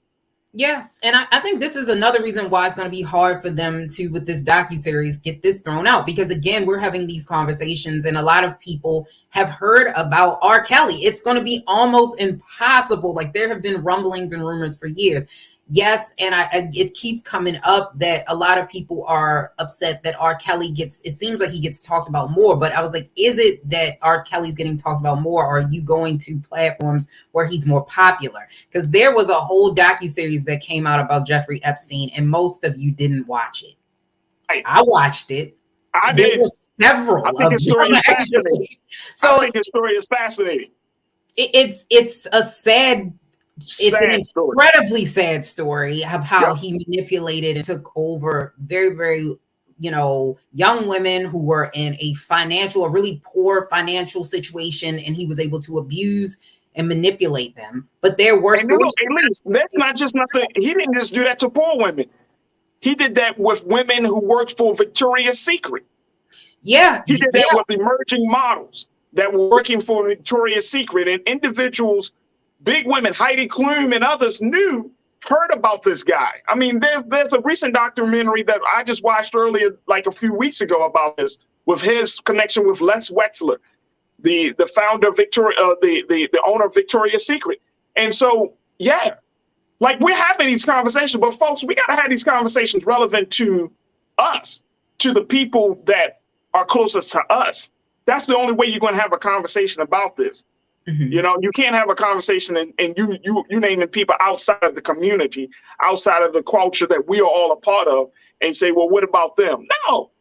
Yes. And I think this is another reason why it's going to be hard for them to, with this docuseries, get this thrown out. Because again, we're having these conversations and a lot of people have heard about R. Kelly. It's going to be almost impossible. Like there have been rumblings and rumors for years. Yes, and it keeps coming up that a lot of people are upset that R. Kelly it seems like he gets talked about more, but I was like, is it that R. Kelly's getting talked about more, or are you going to platforms where he's more popular? Because there was a whole docuseries that came out about Jeffrey Epstein, and most of you didn't watch it. I watched it. I did. There were several. I think his story is fascinating. I think his story is fascinating. It's a sad. It's an incredibly sad story of how he manipulated and took over very, very, young women who were in a really poor financial situation, and he was able to abuse and manipulate them. But there were that's not just nothing. He didn't just do that to poor women. He did that with women who worked for Victoria's Secret. Yeah. He did that with emerging models. that were working for Victoria's Secret, and individuals, big women, Heidi Klum and others heard about this guy. I mean, there's a recent documentary that I just watched earlier, like a few weeks ago, about this, with his connection with Les Wexler, the founder of the owner of Victoria's Secret. And so, yeah, like, we're having these conversations, but folks, we got to have these conversations relevant to us, to the people that are closest to us. That's the only way you're going to have a conversation about this. Mm-hmm. You know, you can't have a conversation and you naming people outside of the community, outside of the culture that we are all a part of, and say, well, what about them? No.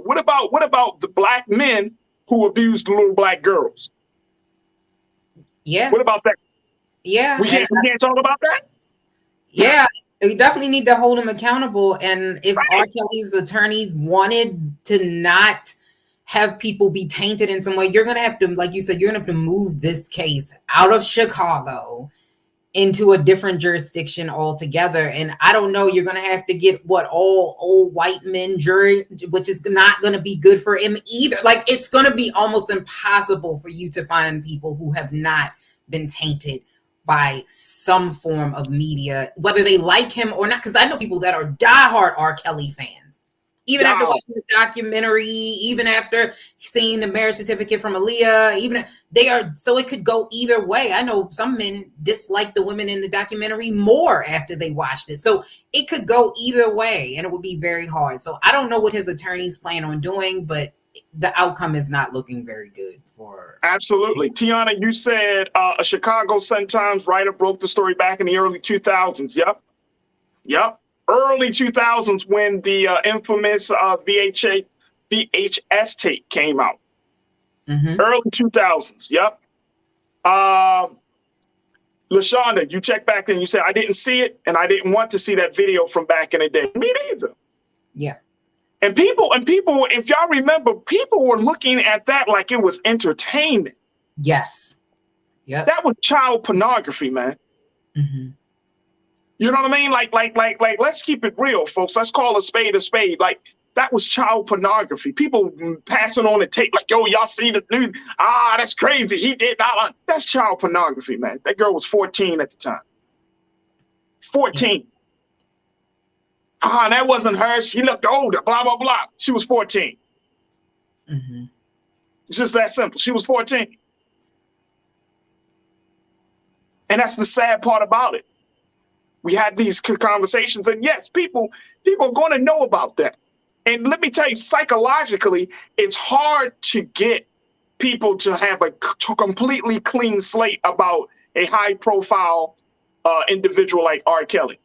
What about the black men who abused little black girls? Yeah. What about that? Yeah. We can't talk about that? Yeah. We definitely need to hold him accountable. And if R. Kelly's attorneys wanted to not have people be tainted in some way, you're going to have to, like you said, you're going to have to move this case out of Chicago into a different jurisdiction altogether. And I don't know, you're going to have to get all old white men jury, which is not going to be good for him either. Like, it's going to be almost impossible for you to find people who have not been tainted by some form of media, whether they like him or not. Because I know people that are diehard R. Kelly fans, even after watching the documentary, even after seeing the marriage certificate from Aaliyah, even they are. So it could go either way. I know some men dislike the women in the documentary more after they watched it. So it could go either way, and it would be very hard. So I don't know what his attorneys plan on doing, but the outcome is not looking very good for. Absolutely. Tiana, you said a Chicago Sun-Times writer broke the story back in the early 2000s. Yep. Early 2000s, when the infamous VHS tape came out. Mm-hmm. Early 2000s. Yep. LaShonda, you checked back then. You said, I didn't see it, and I didn't want to see that video from back in the day. Me neither. Yeah. And people, if y'all remember, people were looking at that like it was entertainment. Yes. Yeah. That was child pornography, man. Mm-hmm. You know what I mean? Like, let's keep it real, folks. Let's call a spade a spade. Like, that was child pornography. People passing on the tape like, yo, y'all see the dude? That's crazy. He did that. That's child pornography, man. That girl was 14 at the time. 14. Yeah. That wasn't her. She looked older, blah, blah, blah. She was 14. Mm-hmm. It's just that simple. She was 14. And that's the sad part about it. We have these conversations, and yes, people are going to know about that. And let me tell you, psychologically, it's hard to get people to have a completely clean slate about a high-profile individual like R. Kelly.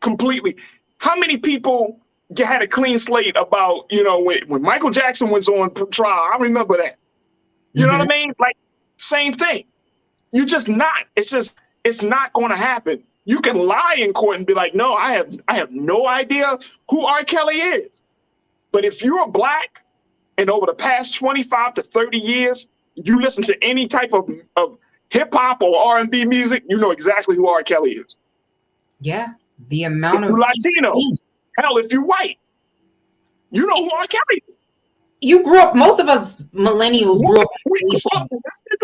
Completely. How many people had a clean slate about, when Michael Jackson was on trial? I remember that. You know what I mean? Like, same thing. You're just not. It's not going to happen. You can lie in court and be like, no, I have no idea who R. Kelly is. But if you're black and over the past 25 to 30 years, you listen to any type of hip hop or R&B music, you know exactly who R. Kelly is. Yeah. The amount of Latino, hell, if you're white, you know who R. Kelly is. You grew up. Most of us millennials grew up.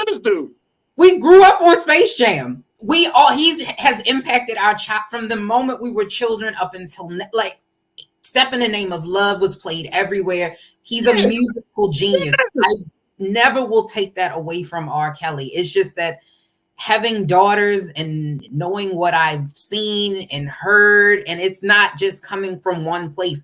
This dude. We grew up on Space Jam. He has impacted our child from the moment we were children up until like Step in the Name of Love was played everywhere. He's a musical genius. I never will take that away from R. Kelly. It's just that having daughters and knowing what I've seen and heard, and it's not just coming from one place.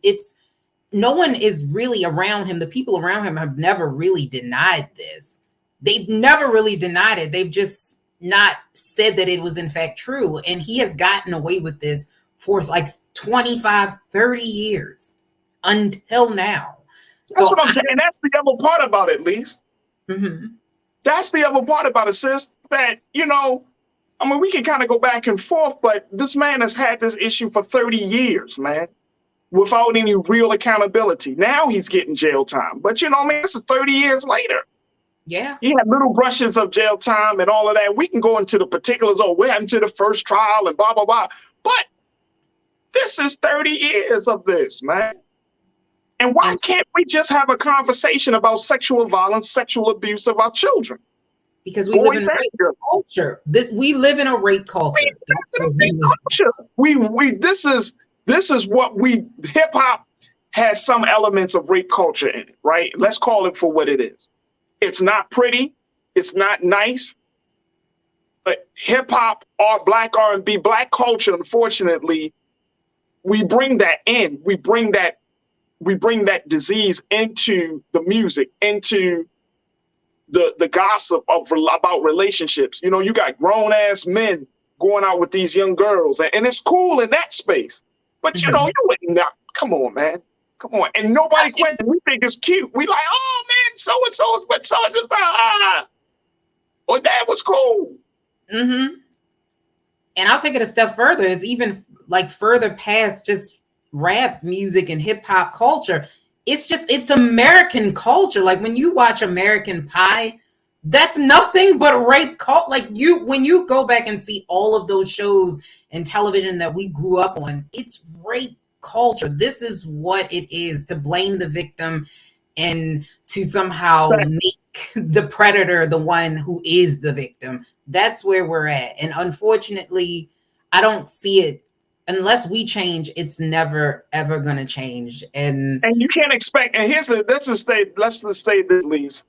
No one is really around him. The people around him have never really denied this. They've never really denied it. They've just not said that it was in fact true. And he has gotten away with this for like 25, 30 years until now. That's what I'm saying. And that's the other part about it, Lise. Mm-hmm. That's the other part about it, sis, that, we can kind of go back and forth, but this man has had this issue for 30 years, man, without any real accountability. Now he's getting jail time. But, this is 30 years later. Yeah. He had little brushes of jail time and all of that. We can go into the particulars. What happened to the first trial and blah, blah, blah. But this is 30 years of this, man. And why can't we just have a conversation about sexual violence, sexual abuse of our children? Because we live in rape culture. We live in a rape culture. This is what hip hop has some elements of rape culture in it, right? Let's call it for what it is. It's not pretty. It's not nice. But hip hop or black R&B, black culture, unfortunately, we bring that in. We bring that disease into the music, into the gossip about relationships. You know, you got grown ass men going out with these young girls, and it's cool in that space. But you know, you wouldn't not. Come on, man. Come on. And nobody questions. We think it's cute. We like, oh man, so and so is with so and so. Well, that was cool. Mm-hmm. And I'll take it a step further. It's even like further past just rap music and hip hop culture. It's American culture. Like when you watch American Pie, that's nothing but rape cult. Like when you go back and see all of those shows and television that we grew up on, it's rape culture. This is what it is, to blame the victim and to somehow make the predator the one who is the victim. That's where we're at. And unfortunately, I don't see it. Unless we change, it's never ever gonna change. And you can't expect. And let's just say this, Lise.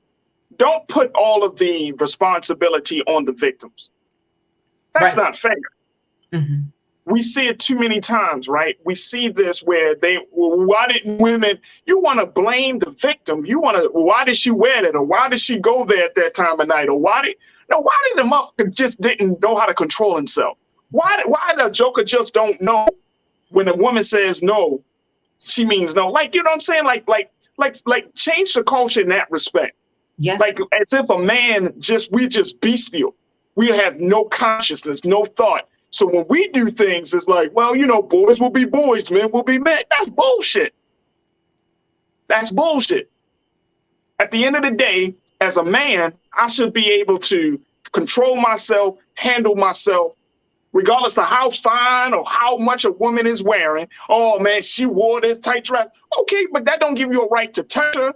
Don't put all of the responsibility on the victims. That's not fair. Mm-hmm. We see it too many times, right? We see this where why didn't women? You want to blame the victim. Why did she wear that, or why did she go there at that time of night, or why did the motherfucker just didn't know how to control himself? Why the Joker just don't know when a woman says no, she means no? Like, you know what I'm saying? Like change the culture in that respect. Yeah. Like as if a man we just bestial. We have no consciousness, no thought. So when we do things, it's like, well, you know, boys will be boys, men will be men. That's bullshit. That's bullshit. At the end of the day, as a man, I should be able to control myself, handle myself, regardless of how fine or how much a woman is wearing. Oh man, she wore this tight dress. Okay, but that don't give you a right to touch her,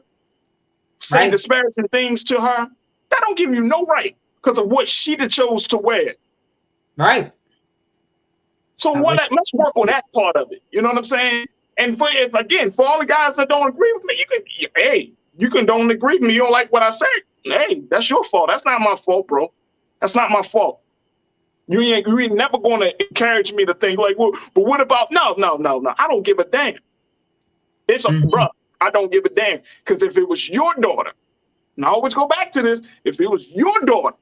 say disparaging things to her. That don't give you no right because of what she chose to wear. Right. So let's work on that part of it. You know what I'm saying? And for all the guys that don't agree with me, you can don't agree with me. You don't like what I say. Hey, that's your fault. That's not my fault, bro. That's not my fault. You ain't never going to encourage me to think like, well, but what about, no. I don't give a damn. Bro, I don't give a damn. Because if it was your daughter, and I always go back to this, if it was your daughter,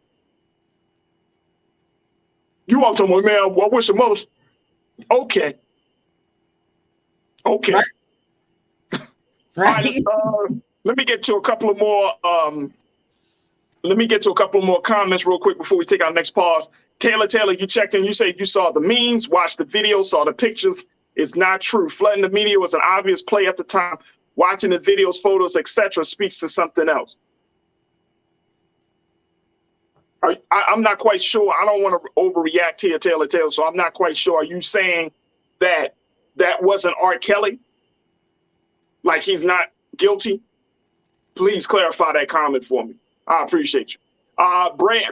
you all talking about, man, I wish a mother, okay. Right. Let me get to a couple of more, comments real quick before we take our next pause. Taylor, you checked in. You said you saw the memes, watched the video, saw the pictures. It's not true. Flooding the media was an obvious play at the time. Watching the videos, photos, etc. speaks to something else. I'm not quite sure. I don't want to overreact here, Taylor. So I'm not quite sure. Are you saying that wasn't R. Kelly? Like he's not guilty? Please clarify that comment for me. I appreciate you.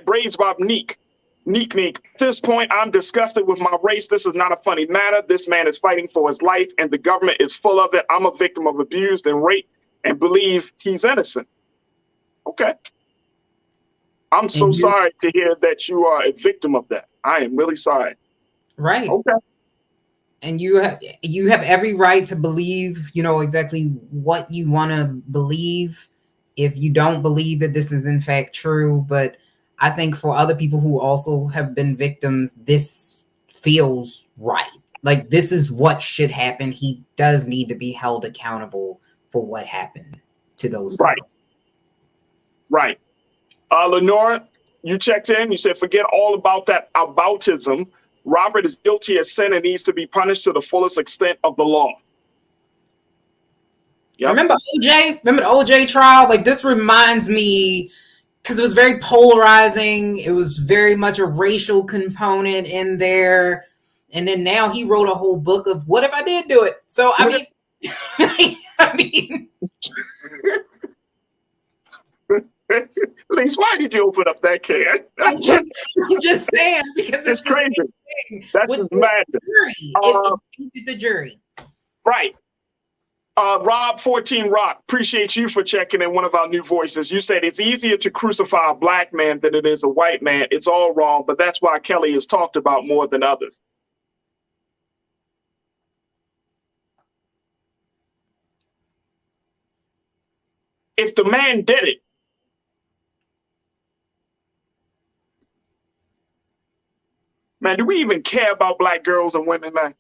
Braids Bob Neek. At this point, I'm disgusted with my race. This is not a funny matter. This man is fighting for his life, and the government is full of it. I'm a victim of abuse and rape and believe he's innocent. Okay. I'm so sorry to hear that you are a victim of that. I am really sorry. Right. Okay. And you have every right to believe, you know, exactly what you want to believe. If you don't believe that this is in fact true, but I think for other people who also have been victims, this feels right. Like this is what should happen. He does need to be held accountable for what happened to those girls. Right. Lenora, you checked in. You said, forget all about that aboutism. Robert is guilty of sin and needs to be punished to the fullest extent of the law. Yep. Remember OJ? Remember the OJ trial? Like this reminds me, because it was very polarizing. It was very much a racial component in there. And then now he wrote a whole book of what if I did do it? So I mean, I mean, Lise, why did you open up that can? I'm just saying because it's crazy. That's just madness. It tainted the jury. Right. Rob 14 Rock, appreciate you for checking in, one of our new voices. You said it's easier to crucify a black man than it is a white man. It's all wrong, but that's why Kelly is talked about more than others. If the man did it, man, do we even care about black girls and women, man?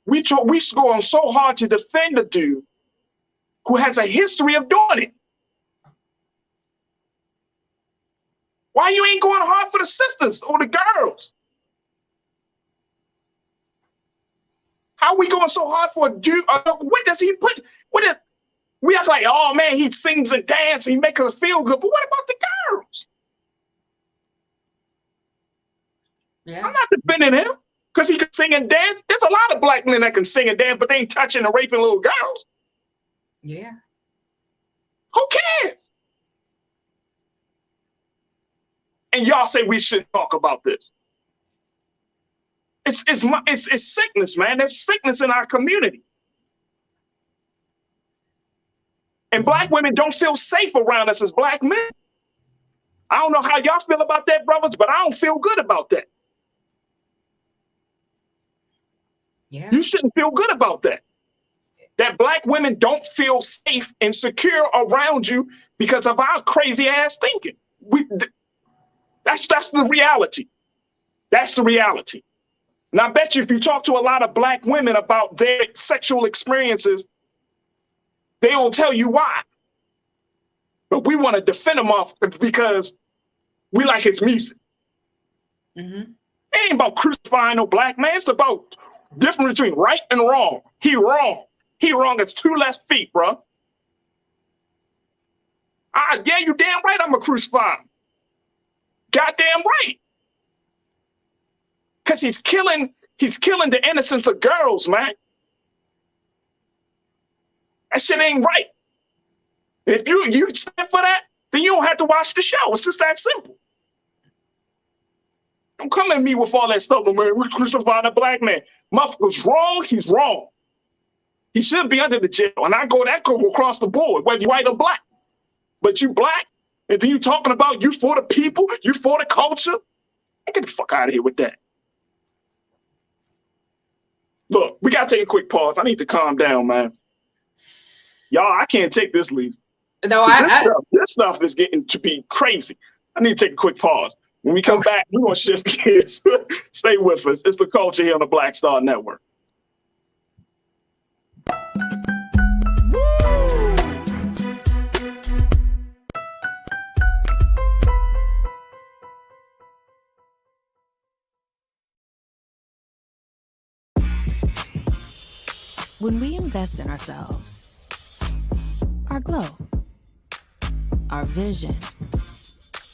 We going so hard to defend a dude who has a history of doing it. Why you ain't going hard for the sisters or the girls? How we going so hard for a dude? What does he put? We act like, oh man, he sings and dances, he makes us feel good. But what about the girls? Yeah. I'm not defending him because he can sing and dance. There's a lot of black men that can sing and dance, but they ain't touching and raping little girls. Yeah. Who cares? And y'all say we shouldn't talk about this. It's sickness, man. There's sickness in our community. And black women don't feel safe around us as black men. I don't know how y'all feel about that, brothers, but I don't feel good about that. Yeah. You shouldn't feel good about that. That black women don't feel safe and secure around you because of our crazy ass thinking. That's the reality. That's the reality. And I bet you if you talk to a lot of black women about their sexual experiences, they will tell you why. But we want to defend him off because we like his music. Mm-hmm. It ain't about crucifying no black man. It's about difference between right and wrong. He wrong. He wrong. It's 2 less feet, bro. Yeah, you damn right I'm a crucify him. Goddamn right. Because he's killing the innocence of girls, man. That shit ain't right. If you stand for that, then you don't have to watch the show. It's just that simple. Don't come at me with all that stuff, man. We're crucifying a black man. Motherfucker's wrong, he's wrong. He should be under the jail. And that go across the board, whether you're white or black. But you black, and then you talking about you for the people, you for the culture. Get the fuck out of here with that. Look, we gotta take a quick pause. I need to calm down, man. Y'all, I can't take this, Lise. No, this stuff is getting to be crazy. I need to take a quick pause. When we come back, we're gonna shift gears. Stay with us. It's The Culture here on the Black Star Network. When we invest in ourselves, our glow, our vision,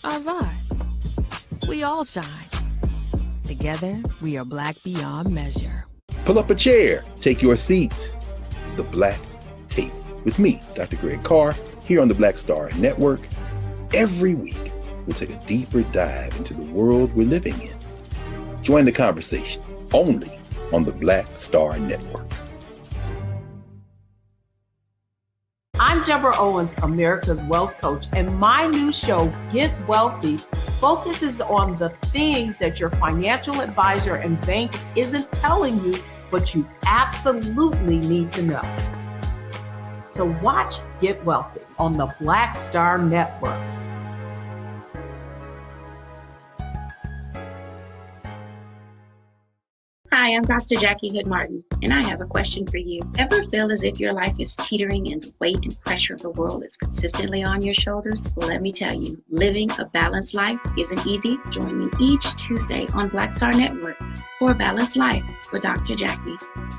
our vibe, we all shine. Together, we are black beyond measure. Pull up a chair, take your seat. The Black Tape with me, Dr. Greg Carr, here on the Black Star Network. Every week, we'll take a deeper dive into the world we're living in. Join the conversation only on the Black Star Network. I'm Deborah Owens, America's Wealth Coach, and my new show, Get Wealthy, focuses on the things that your financial advisor and bank isn't telling you, but you absolutely need to know. So watch Get Wealthy on the Black Star Network. Hi, I'm Dr. Jackie Hood Martin, and I have a question for you. Ever feel as if your life is teetering and the weight and pressure of the world is consistently on your shoulders? Well, let me tell you, living a balanced life isn't easy. Join me each Tuesday on Black Star Network for A Balanced Life with Dr. Jackie.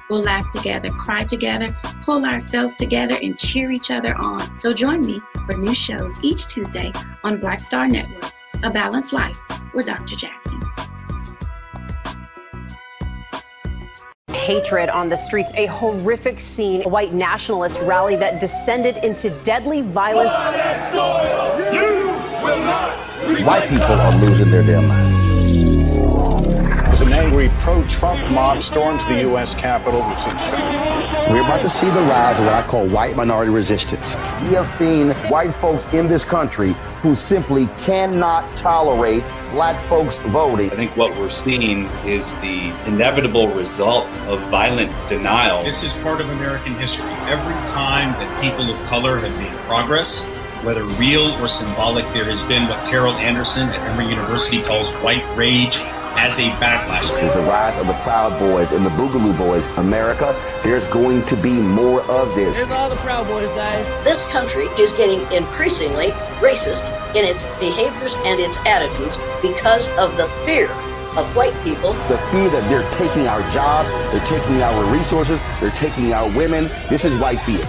We'll laugh together, cry together, pull ourselves together, and cheer each other on. So join me for new shows each Tuesday on Black Star Network, A Balanced Life with Dr. Jackie. hatred on the streets, a horrific scene, a white nationalist rally that descended into deadly violence. White people are losing their damn minds. As an angry pro-Trump mob storms the U.S. Capitol, we're about to see the rise of what I call white minority resistance. We have seen white folks in this country who simply cannot tolerate black folks voting. I think what we're seeing is the inevitable result of violent denial. This is part of American history. Every time that people of color have made progress, whether real or symbolic, there has been what Carol Anderson at Emory University calls white rage as a backlash. This is the rise of the Proud Boys and the Boogaloo Boys. America, there's going to be more of this. Here's all the Proud Boys, guys. This country is getting increasingly racist in its behaviors and its attitudes because of the fear of white people. The fear that they're taking our jobs, they're taking our resources, they're taking our women. This is white fear.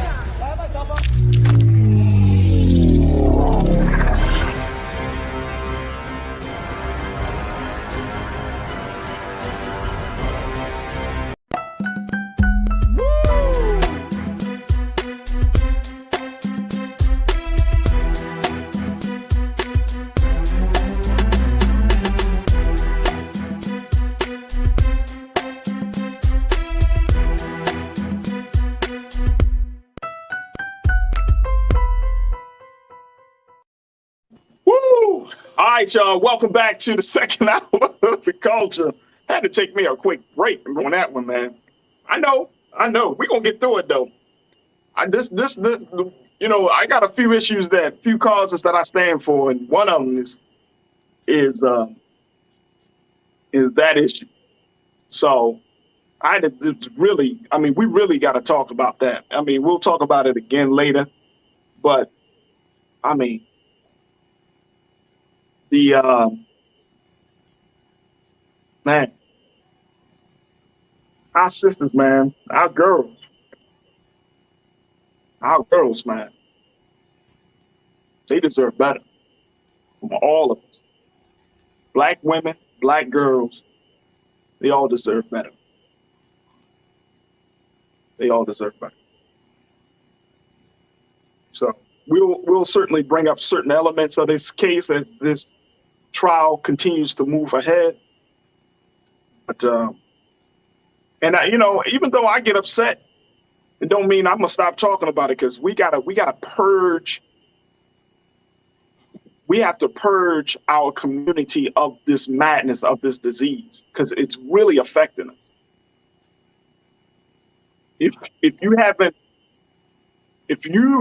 All right, y'all. Welcome back to the second hour of the culture. Had to take me a quick break on that one, man. I know. We're gonna get through it though. I got a few issues few causes that I stand for, and one of them is that issue. So I had to we really got to talk about that. I mean, we'll talk about it again later, but I mean, man, our sisters, man, our girls, man, they deserve better from all of us. Black women, black girls, they all deserve better. They all deserve better. So we'll certainly bring up certain elements of this case as this trial continues to move ahead. But even though I get upset, it don't mean I'm gonna stop talking about it, because we gotta purge. We have to purge our community of this madness, of this disease, because it's really affecting us. If you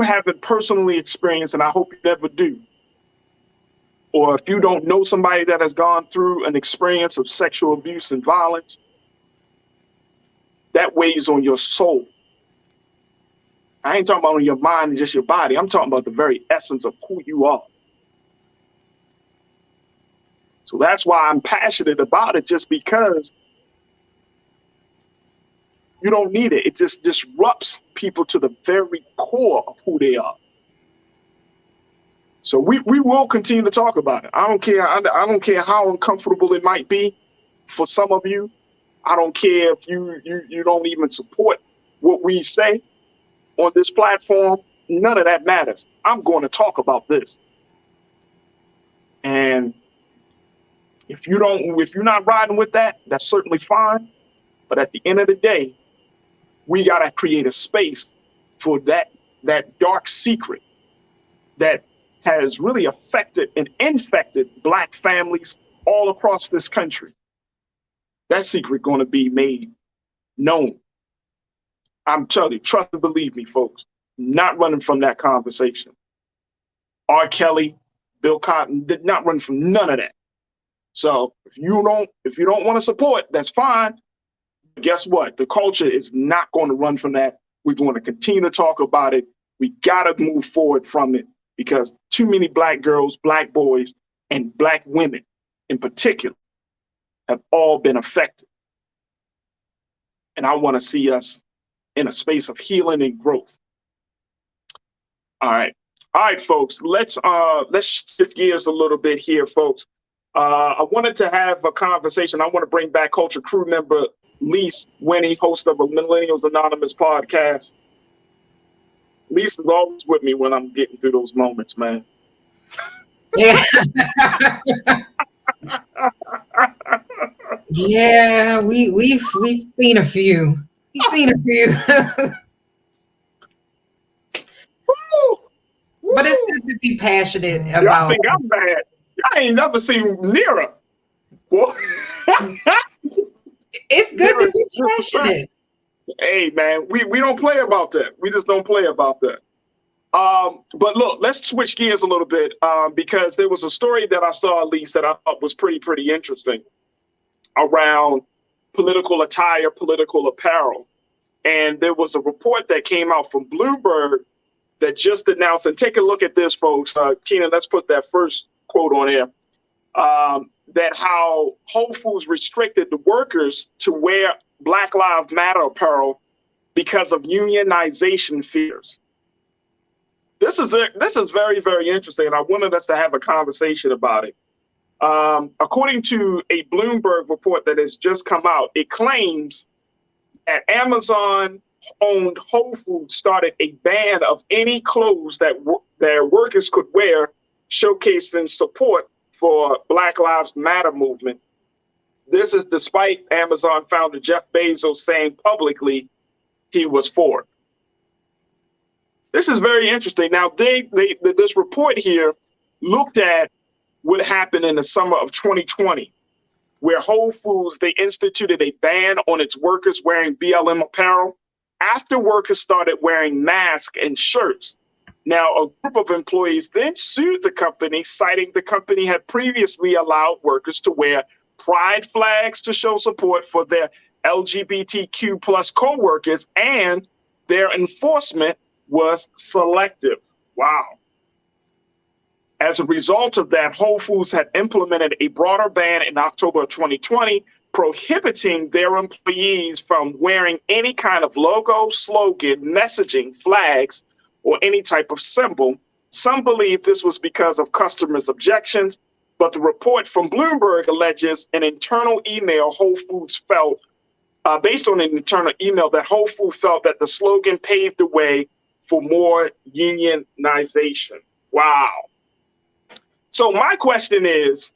haven't personally experienced, and I hope you never do, or if you don't know somebody that has gone through an experience of sexual abuse and violence, that weighs on your soul. I ain't talking about on your mind and just your body. I'm talking about the very essence of who you are. So that's why I'm passionate about it, just because you don't need it. It just disrupts people to the very core of who they are. So we will continue to talk about it. I don't care. I don't care how uncomfortable it might be for some of you. I don't care if you don't even support what we say on this platform. None of that matters. I'm going to talk about this. And if you're not riding with that, that's certainly fine. But at the end of the day, we got to create a space for that dark secret that has really affected and infected Black families all across this country. That secret going to be made known. I'm telling you, trust and believe me, folks, not running from that conversation. R. Kelly, Bill Cotton did not run from none of that. So if you don't want to support, that's fine. Guess what? The culture is not going to run from that. We're going to continue to talk about it. We got to move forward from it, because too many Black girls, Black boys, and Black women in particular have all been affected. And I want to see us in a space of healing and growth. All right, folks, let's shift gears a little bit here, folks. I wanted to have a conversation. I want to bring back Culture crew member Lise Winnie, host of a Millennials Anonymous podcast. Lise is always with me when I'm getting through those moments, man. Yeah. Yeah, we've seen a few. We've seen a few. But it's good to be passionate about. Y'all think I'm bad? I ain't never seen Nira. It's good to be passionate. Hey man, we don't play about that. We just don't play about that. But look, let's switch gears a little bit because there was a story that I saw, at least, that I thought was pretty interesting around political attire, political apparel. And there was a report that came out from Bloomberg that just announced, and take a look at this, folks. Keenan, let's put that first quote on here. That how Whole Foods restricted the workers to wear Black Lives Matter apparel because of unionization fears. This is very, very interesting, and I wanted us to have a conversation about it. According to a Bloomberg report that has just come out, it claims that Amazon-owned Whole Foods started a ban of any clothes that their workers could wear, showcasing support for Black Lives Matter movement. This is despite Amazon founder Jeff Bezos saying publicly he was for it. This is very interesting. Now, this report here looked at what happened in the summer of 2020, where Whole Foods, they instituted a ban on its workers wearing BLM apparel after workers started wearing masks and shirts. Now, a group of employees then sued the company, citing the company had previously allowed workers to wear pride flags to show support for their LGBTQ plus co-workers, and their enforcement was selective. Wow. As a result of that, Whole Foods had implemented a broader ban in October of 2020, prohibiting their employees from wearing any kind of logo, slogan, messaging, flags, or any type of symbol. Some believe this was because of customers' objections, but the report from Bloomberg alleges an internal email Whole Foods felt, based on an internal email, that Whole Foods felt that the slogan paved the way for more unionization. Wow. So my question is,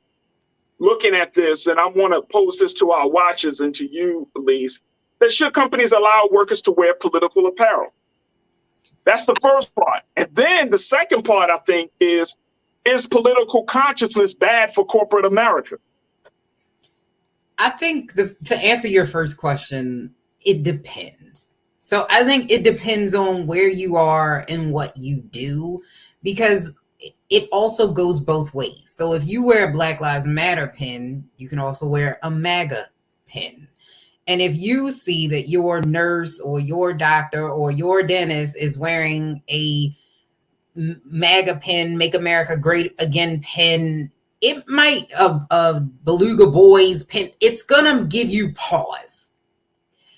looking at this, and I want to pose this to our watchers and to you, Elise, that should companies allow workers to wear political apparel? That's the first part. And then the second part, I think, is political consciousness bad for corporate America? I think to answer your first question, it depends. So I think it depends on where you are and what you do, because it also goes both ways. So if you wear a Black Lives Matter pin, you can also wear a MAGA pin. And if you see that your nurse or your doctor or your dentist is wearing a MAGA pin, Make America Great Again pin, it might a Beluga Boys pin, it's gonna give you pause.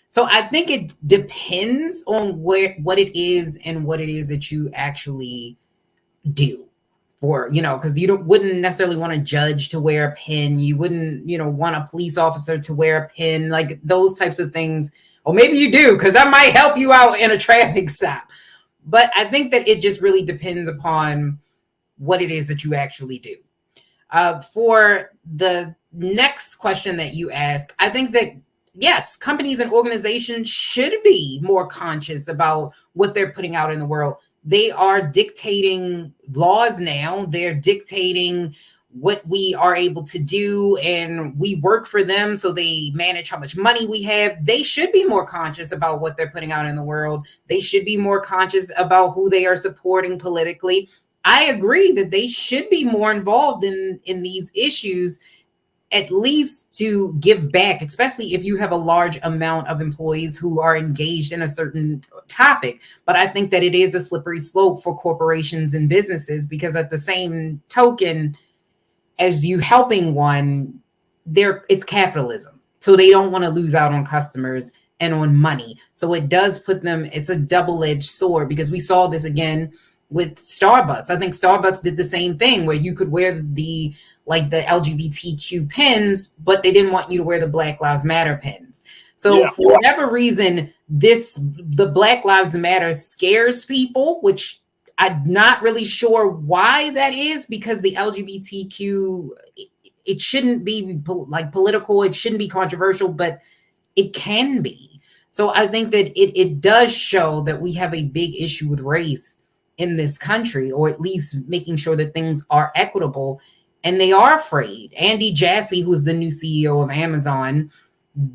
So I think it depends on what it is and what it is that you actually do. For, because you wouldn't necessarily want a judge to wear a pin. You wouldn't, want a police officer to wear a pin, like those types of things. Or maybe you do, because that might help you out in a traffic stop. But I think that it just really depends upon what it is that you actually do. For the next question that you ask, I think that, yes, companies and organizations should be more conscious about what they're putting out in the world. They are dictating laws now. They're dictating what we are able to do, and we work for them, so they manage how much money we have. They should be more conscious about what they're putting out in the world. They should be more conscious about who they are supporting politically. I agree that they should be more involved in these issues, at least to give back, especially if you have a large amount of employees who are engaged in a certain topic. But I think that it is a slippery slope for corporations and businesses, because at the same token, as you helping one, it's capitalism. So they don't want to lose out on customers and on money. So it does put them, it's a double-edged sword, because we saw this again with Starbucks. I think Starbucks did the same thing, where you could wear the LGBTQ pins, but they didn't want you to wear the Black Lives Matter pins. So for whatever reason, the Black Lives Matter scares people, which I'm not really sure why that is, because the LGBTQ, it shouldn't be like political, it shouldn't be controversial, but it can be. So I think that it does show that we have a big issue with race in this country, or at least making sure that things are equitable. And they are afraid. Andy Jassy, who's the new CEO of Amazon,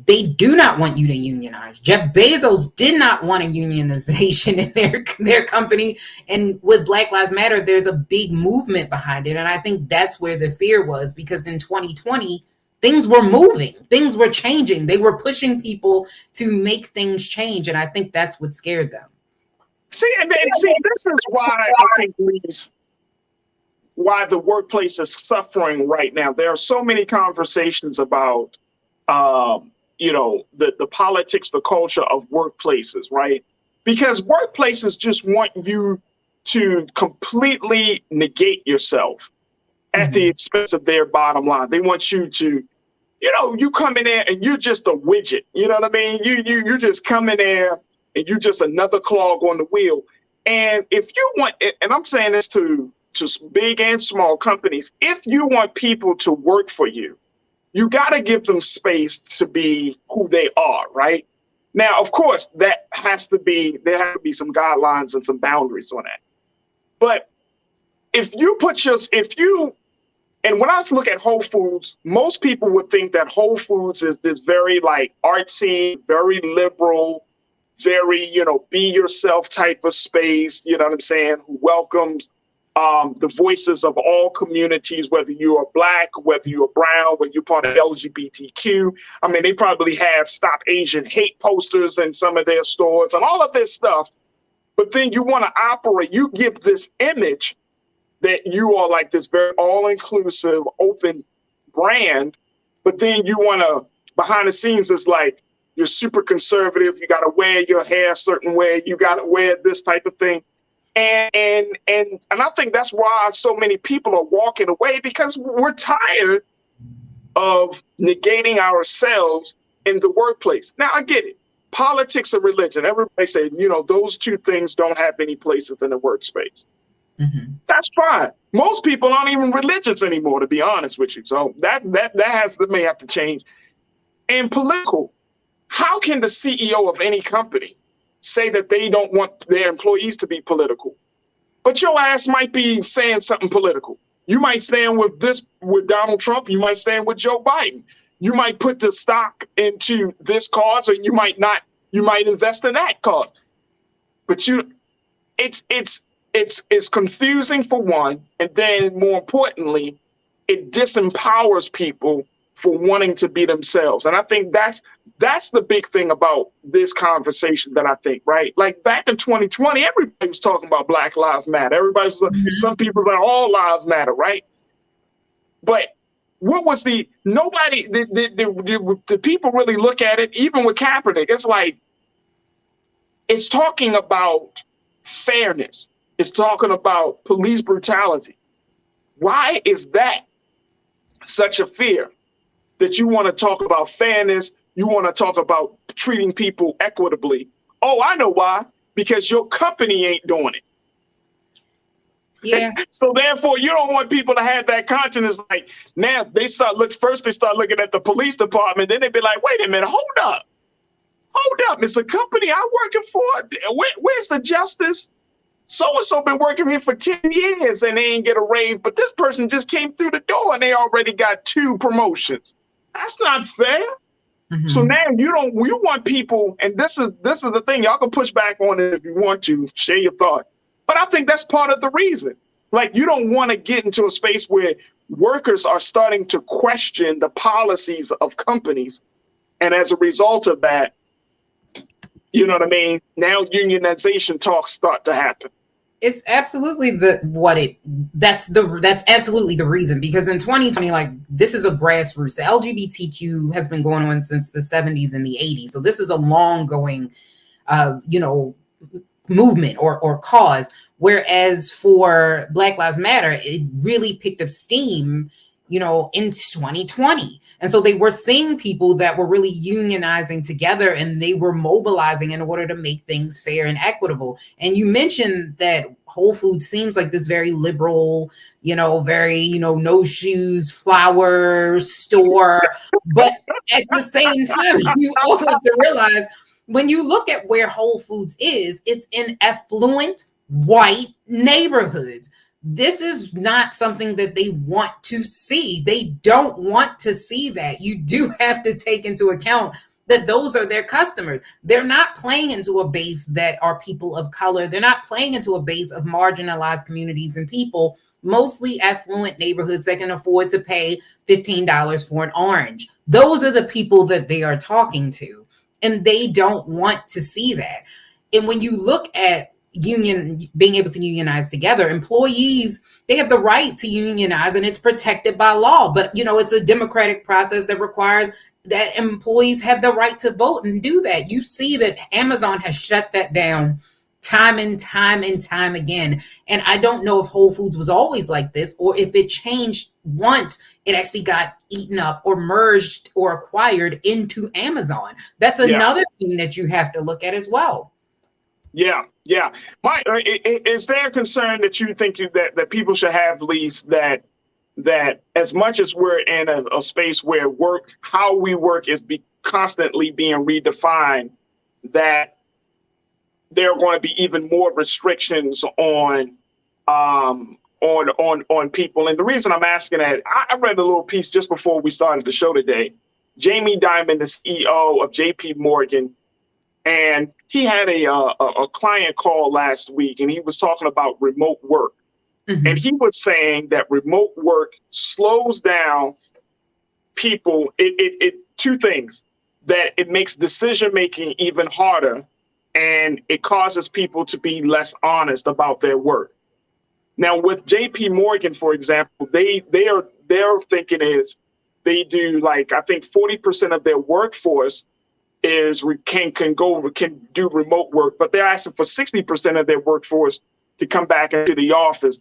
they do not want you to unionize. Jeff Bezos did not want a unionization in their company. And with Black Lives Matter, there's a big movement behind it. And I think that's where the fear was, because in 2020, things were moving, things were changing. They were pushing people to make things change. And I think that's what scared them. See, this is why I think why the workplace is suffering right now. There are so many conversations about the politics, the culture of workplaces, right? Because workplaces just want you to completely negate yourself at the expense of their bottom line. They want you to, you come in there and you're just a widget. You know what I mean? You just come in there and you're just another clog on the wheel. And if you want, and I'm saying this to big and small companies, if you want people to work for you, you got to give them space to be who they are, right? Now, of course, there have to be some guidelines and some boundaries on that. But and when I look at Whole Foods, most people would think that Whole Foods is this very like artsy, very liberal, very, be yourself type of space, you know what I'm saying, who welcomes the voices of all communities, whether you are Black, whether you're brown, whether you're part of LGBTQ. I mean, they probably have Stop Asian Hate posters in some of their stores and all of this stuff. But then you want to operate, you give this image that you are like this very all-inclusive, open brand, but then you want to, behind the scenes, it's like you're super conservative, you got to wear your hair a certain way, you got to wear this type of thing. And I think that's why so many people are walking away, because we're tired of negating ourselves in the workplace. Now, I get it. Politics and religion, everybody say, those two things don't have any places in the workspace. Mm-hmm. That's fine. Most people aren't even religious anymore, to be honest with you. So that may have to change. And political, how can the CEO of any company say that they don't want their employees to be political, but your ass might be saying something political? You might stand with Donald Trump. You might stand with Joe Biden. You might put the stock into this cause, or you might not. You might invest in that cause. But it's confusing for one, and then more importantly, it disempowers people for wanting to be themselves. And I think that's the big thing about this conversation that I think, right? Like back in 2020, everybody was talking about Black Lives Matter. Everybody was, some people were like, all lives matter, right? But what was the people really look at it, even with Kaepernick, it's like, it's talking about fairness. It's talking about police brutality. Why is that such a fear that you want to talk about fairness? You want to talk about treating people equitably. Oh, I know why. Because your company ain't doing it. Yeah. So therefore, you don't want people to have that conscience. Like now, they start looking at the police department. Then they be like, wait a minute, hold up. It's a company I'm working for. Where's the justice? So-and-so been working here for 10 years and they ain't get a raise, but this person just came through the door and they already got 2 promotions. That's not fair. Mm-hmm. So now you want people, and this is the thing, y'all can push back on it if you want to, share your thought. But I think that's part of the reason. Like, you don't want to get into a space where workers are starting to question the policies of companies. And as a result of that, you know what I mean? Now unionization talks start to happen. It's absolutely that's absolutely the reason, because in 2020, like, this is a grassroots. The LGBTQ has been going on since the 70s and the 80s. So this is a long going, movement or cause. Whereas for Black Lives Matter, it really picked up steam you know, in 2020. And so they were seeing people that were really unionizing together, and they were mobilizing in order to make things fair and equitable. And you mentioned that Whole Foods seems like this very liberal, you know, very, you know, no shoes, flower store. But at the same time, you also have to realize when you look at where Whole Foods is, it's in affluent white neighborhoods. This is not something that they want to see. They don't want to see that. You do have to take into account that those are their customers. They're not playing into a base that are people of color. They're not playing into a base of marginalized communities and people, mostly affluent neighborhoods that can afford to pay $15 for an orange. Those are the people that they are talking to, and they don't want to see that. And when you look at being able to unionize together, employees, they have the right to unionize, and it's protected by law. But, you know, it's a democratic process that requires that employees have the right to vote and do that. You see that Amazon has shut that down time and time and time again. And I don't know if Whole Foods was always like this, or if it changed once it actually got eaten up or merged or acquired into Amazon. That's another thing that you have to look at as well. Yeah. Mike, is there a concern that you think that people should have, Lise, that as much as we're in a space where how we work is constantly being redefined, that there are going to be even more restrictions on people? And the reason I'm asking that, I read a little piece just before we started the show today. Jamie Dimon, the CEO of JP Morgan, and he had a client call last week, and he was talking about remote work. Mm-hmm. And he was saying that remote work slows down people. It two things, that it makes decision-making even harder, and it causes people to be less honest about their work. Now, with JP Morgan, for example, their thinking is they do, like, I think 40% of their workforce can do remote work, but they're asking for 60% of their workforce to come back into the office.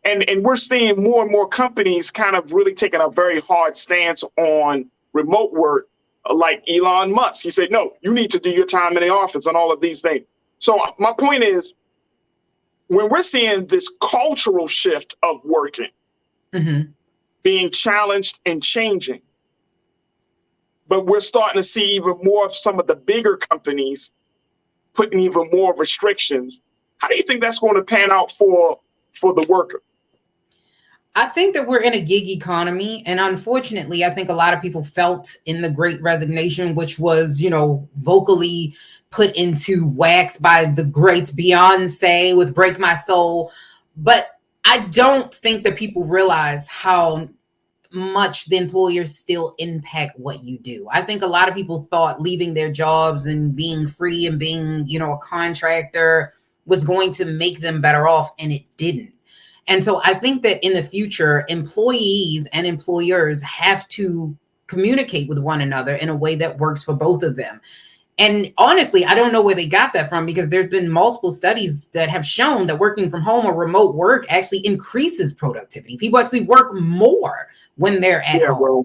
And we're seeing more and more companies kind of really taking a very hard stance on remote work, like Elon Musk. He said, no, you need to do your time in the office and all of these things. So my point is, when we're seeing this cultural shift of working, mm-hmm. being challenged and changing, but we're starting to see even more of some of the bigger companies putting even more restrictions. How do you think that's going to pan out for the worker? I think that we're in a gig economy. And unfortunately, I think a lot of people felt in the Great Resignation, which was, you know, vocally put into wax by the great Beyonce with Break My Soul. But I don't think that people realize how much the employers still impact what you do. I think a lot of people thought leaving their jobs and being free and being, you know, a contractor was going to make them better off, and it didn't. And so I think that in the future, employees and employers have to communicate with one another in a way that works for both of them. And honestly, I don't know where they got that from, because there's been multiple studies that have shown that working from home or remote work actually increases productivity. People actually work more when they're at home. Well,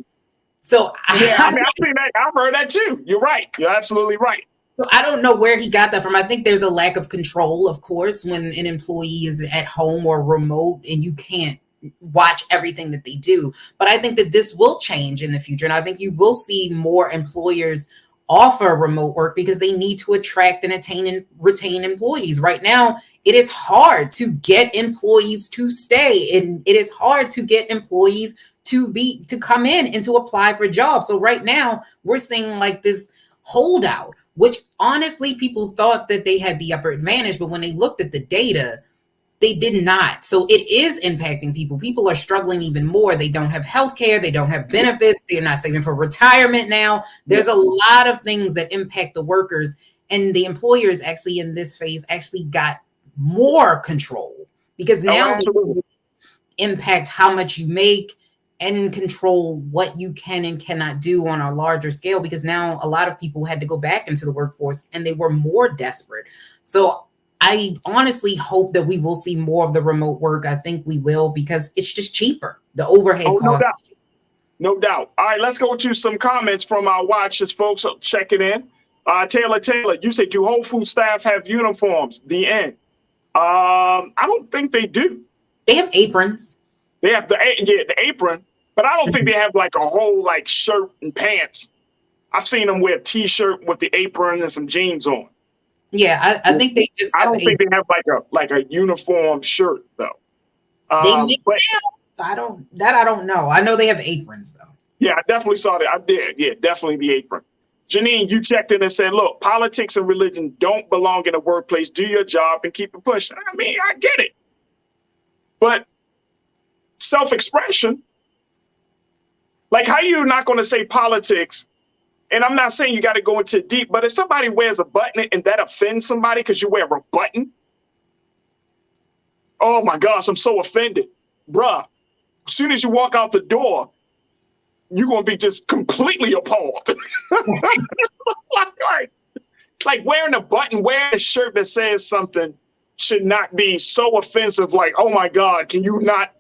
so I've seen that. I've heard that too. You're right. You're absolutely right. So I don't know where he got that from. I think there's a lack of control, of course, when an employee is at home or remote and you can't watch everything that they do. But I think that this will change in the future. And I think you will see more employers offer remote work because they need to attract and retain employees. Right now, it is hard to get employees to stay, and it is hard to get employees to come in and to apply for jobs. So right now, we're seeing like this holdout, which honestly, people thought that they had the upper advantage, but when they looked at the data, they did not. So it is impacting people. People are struggling even more. They don't have healthcare. They don't have benefits. They're not saving for retirement now. There's a lot of things that impact the workers, and the employers actually in this phase actually got more control, because now they impact how much you make and control what you can and cannot do on a larger scale, because now a lot of people had to go back into the workforce and they were more desperate. So I honestly hope that we will see more of the remote work. I think we will, because it's just cheaper. The overhead costs. No doubt. All right, let's go to some comments from our watchers, folks checking in. Taylor, you said, do Whole Food staff have uniforms? The end. I don't think they do. They have aprons. They have the apron, but I don't think they have like a whole like shirt and pants. I've seen them wear a t-shirt with the apron and some jeans on. Yeah, I think they just. I don't think they have like a uniform shirt though. They make I don't know. I know they have aprons though. Yeah, I definitely saw that. I did. Yeah, definitely the apron. Janine, you checked in and said, look, politics and religion don't belong in the workplace. Do your job and keep it pushing. I mean, I get it. But self-expression, like how you not going to say politics, and I'm not saying you got to go into deep, but if somebody wears a button and that offends somebody because you wear a button, oh my gosh, I'm so offended. Bruh, as soon as you walk out the door, you're going to be just completely appalled. like wearing a button, wearing a shirt that says something should not be so offensive. Like, oh my God, can you not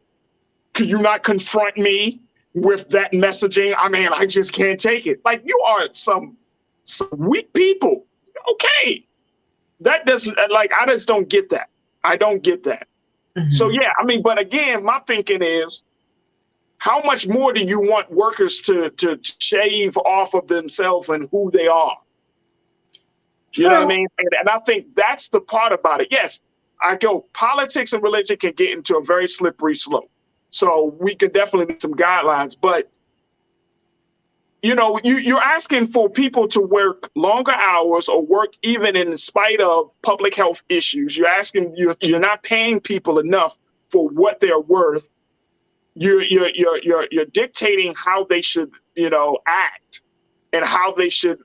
confront me with that messaging? I mean, I just can't take it. Like, you are some weak people. Okay. That doesn't, like, I just don't get that. I don't get that. Mm-hmm. So yeah, I mean, but again, my thinking is, how much more do you want workers to shave off of themselves and who they are? You know what I mean? And I think that's the part about it. Yes, politics and religion can get into a very slippery slope. So we could definitely need some guidelines, but you're asking for people to work longer hours or work even in spite of public health issues. You're not paying people enough for what they're worth. You're dictating how they should, act and how they should,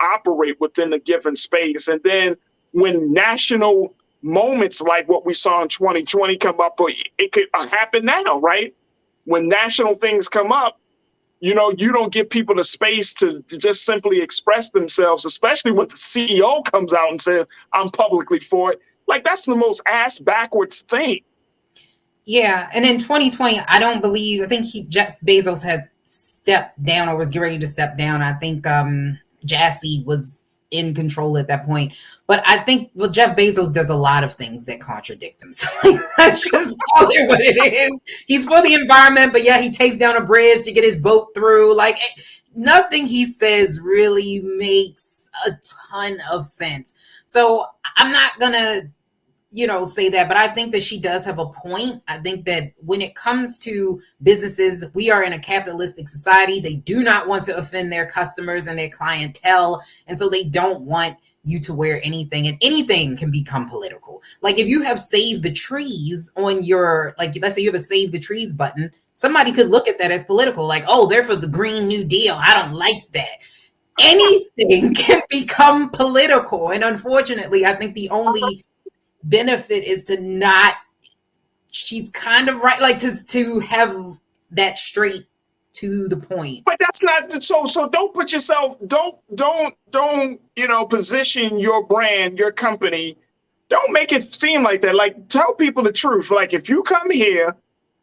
operate within a given space. And then when national moments like what we saw in 2020 come up, it could happen now, right? When national things come up, you don't give people the space to just simply express themselves, especially when the CEO comes out and says, I'm publicly for it. Like, that's the most ass backwards thing. Yeah. And in 2020, I think Jeff Bezos had stepped down or was getting ready to step down. I think Jassy was in control at that point. But I think, Jeff Bezos does a lot of things that contradict themselves. Let's just call it what it is. He's for the environment, but yeah, he takes down a bridge to get his boat through. Like, nothing he says really makes a ton of sense. So I'm not going to, say that, but I think that she does have a point. I think that when it comes to businesses, we are in a capitalistic society. They do not want to offend their customers and their clientele. And so they don't want you to wear anything, and anything can become political. Like if you have Save the Trees on your, let's say you have a Save the Trees button, somebody could look at that as political. Like, oh, they're for the Green New Deal. I don't like that. Anything can become political. And unfortunately, I think the only benefit is to not, she's kind of right, like to have that straight to the point. But that's not so don't put yourself, don't position your brand, your company, don't make it seem like that. Like, tell people the truth. Like, if you come here,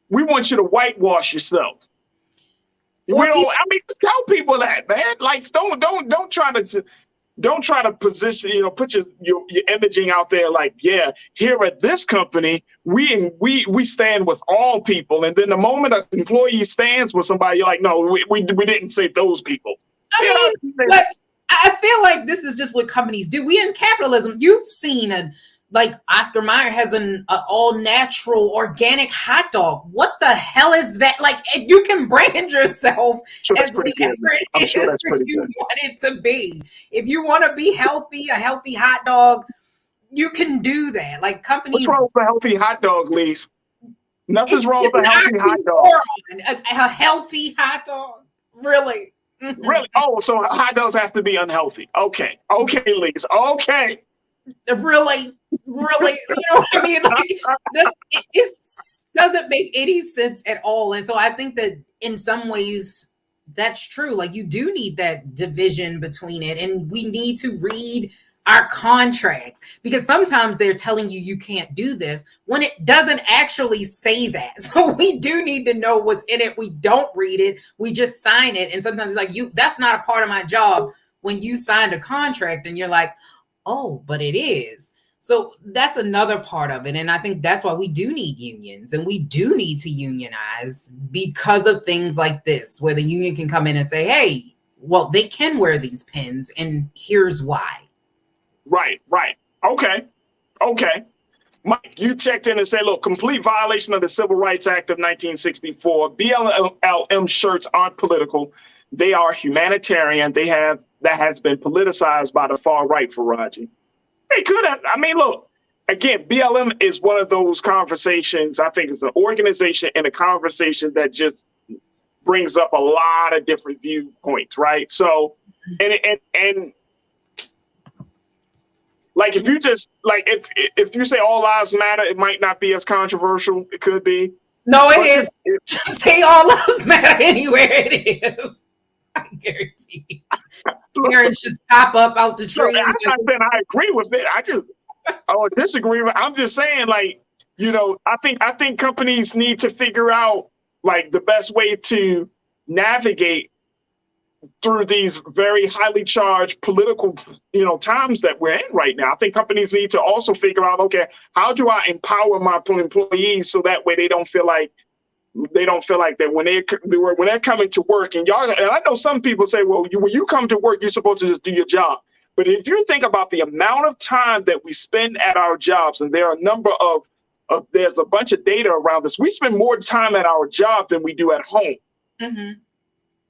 we want you to whitewash yourself. Tell people that, man. Like, don't try to position, put your imaging out there like, yeah, here at this company, we stand with all people. And then the moment an employee stands with somebody, you're like, no, we didn't say those people. I feel like this is just what companies do. We in capitalism, you've seen like Oscar Mayer has an all natural organic hot dog. What the hell is that? Like, you can brand yourself as whatever it is that you want it to be. If you want to be healthy, a healthy hot dog, you can do that. Like, companies. What's wrong with a healthy hot dog, Lise? Nothing's wrong with a healthy hot dog. A healthy hot dog, really? Mm-hmm. Really? Oh, so hot dogs have to be unhealthy? Okay, Lise. Okay. Really, what I mean? Like, it doesn't make any sense at all. And so I think that in some ways that's true. Like, you do need that division between it, and we need to read our contracts, because sometimes they're telling you you can't do this when it doesn't actually say that. So we do need to know what's in it. We don't read it. We just sign it. And sometimes it's like, that's not a part of my job. When you signed a contract and you're like, oh, but it is. So that's another part of it. And I think that's why we do need unions, and we do need to unionize because of things like this, where the union can come in and say, hey, well, they can wear these pins and here's why. Right. Okay. Mike, you checked in and said, look, complete violation of the Civil Rights Act of 1964. BLM shirts aren't political. They are humanitarian. That has been politicized by the far right, Farajii. They could have. I mean, look, again, BLM is one of those conversations. I think it's an organization and a conversation that just brings up a lot of different viewpoints, right? So, and like, if you just like, if you say all lives matter, it might not be as controversial. It could be. No, it is. Just say all lives matter anywhere it is. I guarantee you. Parents just pop up out the trees. I'm not saying I agree with it. I disagree with it. I'm just saying, like, I think companies need to figure out, like, the best way to navigate through these very highly charged political, times that we're in right now. I think companies need to also figure out, okay, how do I empower my employees so that way they don't feel like that when they're coming to work, and I know some people say, well, when you come to work, you're supposed to just do your job. But if you think about the amount of time that we spend at our jobs, and there are a number of there's a bunch of data around this, we spend more time at our job than we do at home. Mm-hmm.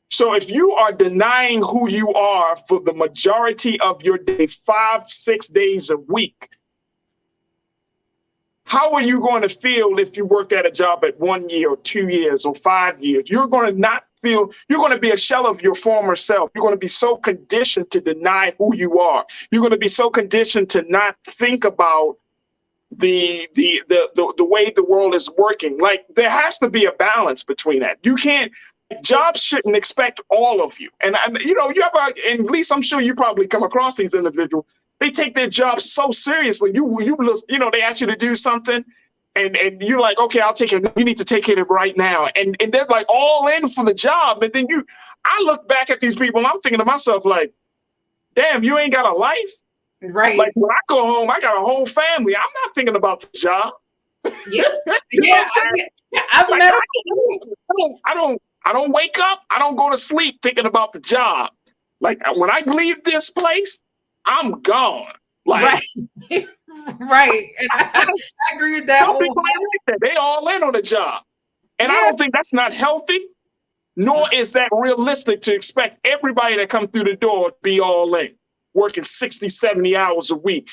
So if you are denying who you are for the majority of your day, 5-6 days a week, how are you going to feel if you worked at a job at 1 year or 2 years or 5 years? You're going to be a shell of your former self. You're going to be so conditioned to deny who you are. You're going to be so conditioned to not think about the way the world is working. Like, there has to be a balance between that. You can't. Jobs shouldn't expect all of you. And you ever, and at least I'm sure you probably come across these individuals. They take their jobs so seriously. They ask you to do something, and you're like, okay, I'll take it. You need to take it right now. And they're like all in for the job. And then I look back at these people and I'm thinking to myself, like, damn, you ain't got a life. Right. Like, when I go home, I got a whole family. I'm not thinking about the job. Yeah. I've met I don't wake up. I don't go to sleep thinking about the job. Like, when I leave this place, I'm gone. Like, right. And I agree with that. They all in on the job. And I don't think that's not healthy, nor is that realistic to expect everybody that comes through the door to be all in, working 60, 70 hours a week,